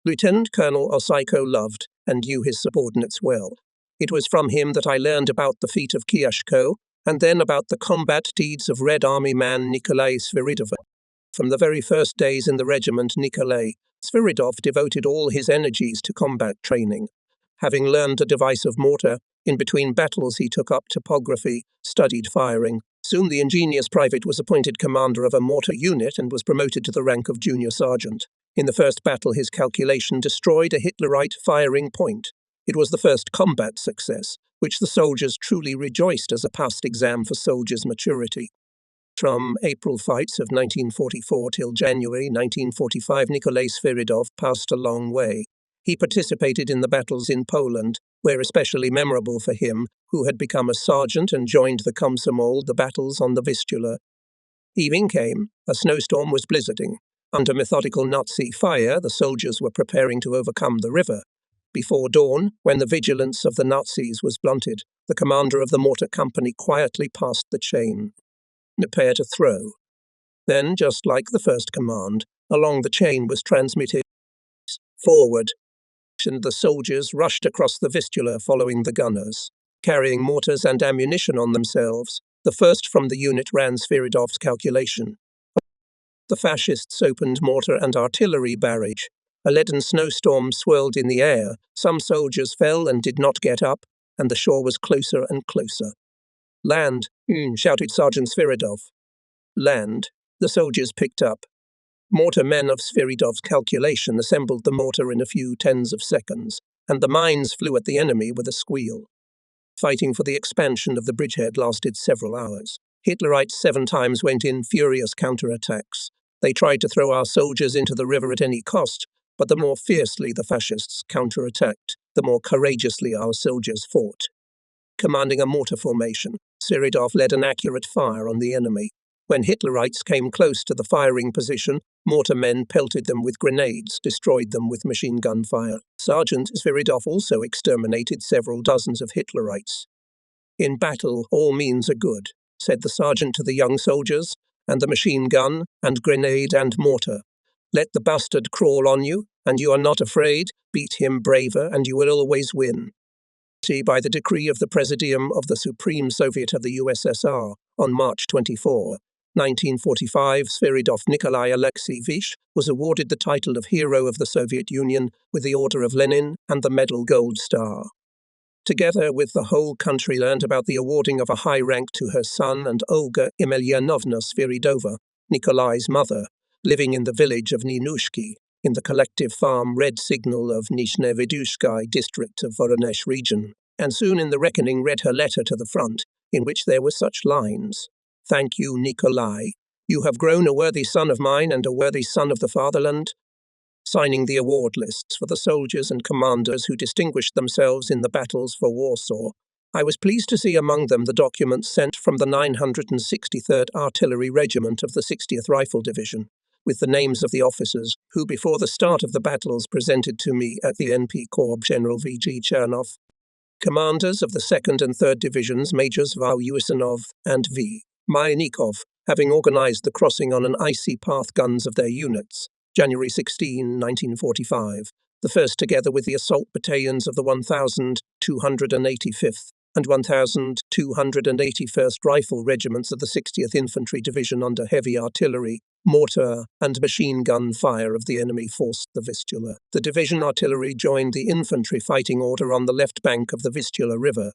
Lieutenant Colonel Osiko loved and knew his subordinates well. It was from him that I learned about the feat of Kiyashko, and then about the combat deeds of Red Army man Nikolai Sviridov. From the very first days in the regiment, Nikolai Sviridov devoted all his energies to combat training. Having learned a device of mortar, in between battles he took up topography, studied firing. Soon the ingenious private was appointed commander of a mortar unit and was promoted to the rank of junior sergeant. In the first battle his calculation destroyed a Hitlerite firing point. It was the first combat success, which the soldiers truly rejoiced as a past exam for soldiers' maturity. From April fights of 1944 till January 1945, Nikolai Sviridov passed a long way. He participated in the battles in Poland, were especially memorable for him, who had become a sergeant and joined the Komsomol, the battles on the Vistula. Evening came, a snowstorm was blizzarding. Under methodical Nazi fire, the soldiers were preparing to overcome the river. Before dawn, when the vigilance of the Nazis was blunted, the commander of the mortar company quietly passed the chain. Prepare to throw. Then, just like the first command, along the chain was transmitted, forward, and the soldiers rushed across the Vistula following the gunners, carrying mortars and ammunition on themselves. The first from the unit ran Sviridov's calculation. The fascists opened mortar and artillery barrage. A leaden snowstorm swirled in the air. Some soldiers fell and did not get up, and the shore was closer and closer. Land, shouted Sergeant Sviridov. Land. The soldiers picked up. Mortar men of Sviridov's calculation assembled the mortar in a few tens of seconds, and the mines flew at the enemy with a squeal. Fighting for the expansion of the bridgehead lasted several hours. Hitlerites 7 times went in furious counterattacks. They tried to throw our soldiers into the river at any cost, but the more fiercely the fascists counterattacked, the more courageously our soldiers fought. Commanding a mortar formation, Sviridov led an accurate fire on the enemy. When Hitlerites came close to the firing position, mortar men pelted them with grenades, destroyed them with machine gun fire. Sergeant Sviridov also exterminated several dozens of Hitlerites. In battle, all means are good, said the sergeant to the young soldiers, and the machine gun, and grenade and mortar. Let the bastard crawl on you, and you are not afraid, beat him braver, and you will always win. See by the decree of the Presidium of the Supreme Soviet of the USSR on March 24, 1945, Sviridov Nikolai Alexeyevich was awarded the title of Hero of the Soviet Union with the Order of Lenin and the Medal Gold Star. Together with the whole country learned about the awarding of a high rank to her son and Olga Emelianovna Sviridova, Nikolai's mother, living in the village of Ninushki, in the collective farm Red Signal of Nizhnevedushsky district of Voronezh region, and soon in the reckoning read her letter to the front, in which there were such lines. Thank you, Nikolai. You have grown a worthy son of mine and a worthy son of the fatherland. Signing the award lists for the soldiers and commanders who distinguished themselves in the battles for Warsaw, I was pleased to see among them the documents sent from the 963rd Artillery Regiment of the 60th Rifle Division, with the names of the officers who before the start of the battles presented to me at the NP Corps General V.G. Chernov. Commanders of the 2nd and 3rd Divisions, Majors V. Usanov and V. Mynikov, having organized the crossing on an icy path guns of their units, January 16, 1945, the first together with the assault battalions of the 1,285th and 1,281st Rifle Regiments of the 60th Infantry Division under heavy artillery, mortar, and machine gun fire of the enemy forced the Vistula. The division artillery joined the infantry fighting order on the left bank of the Vistula River.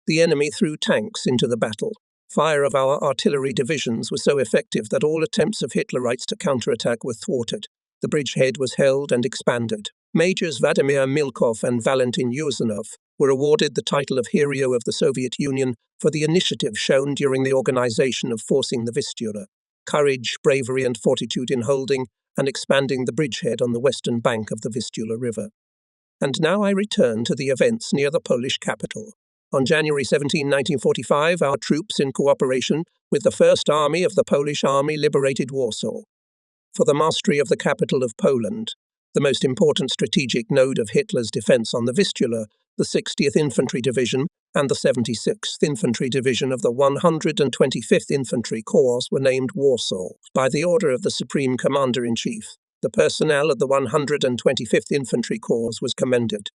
The enemy threw tanks into the battle. Fire of our artillery divisions was so effective that all attempts of Hitlerites to counterattack were thwarted. The bridgehead was held and expanded. Majors Vladimir Milkov and Valentin Yusanov were awarded the title of Hero of the Soviet Union for the initiative shown during the organization of forcing the Vistula, courage, bravery, and fortitude in holding and expanding the bridgehead on the western bank of the Vistula River. And now I return to the events near the Polish capital. On January 17, 1945, our troops, in cooperation with the First Army of the Polish Army, liberated Warsaw. For the mastery of the capital of Poland, the most important strategic node of Hitler's defense on the Vistula, the 60th Infantry Division and the 76th Infantry Division of the 125th Infantry Corps were named Warsaw by the order of the Supreme Commander-in-Chief. The personnel of the 125th Infantry Corps was commended.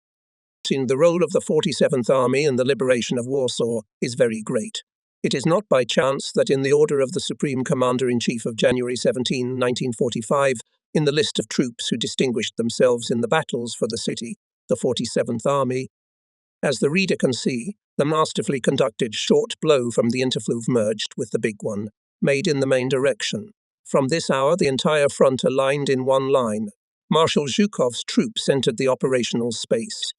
The role of the 47th Army in the liberation of Warsaw is very great. It is not by chance that in the order of the Supreme Commander-in-Chief of January 17, 1945, in the list of troops who distinguished themselves in the battles for the city, the 47th Army, as the reader can see, the masterfully conducted short blow from the interfluve merged with the big one, made in the main direction. From this hour, the entire front aligned in one line. Marshal Zhukov's troops entered the operational space.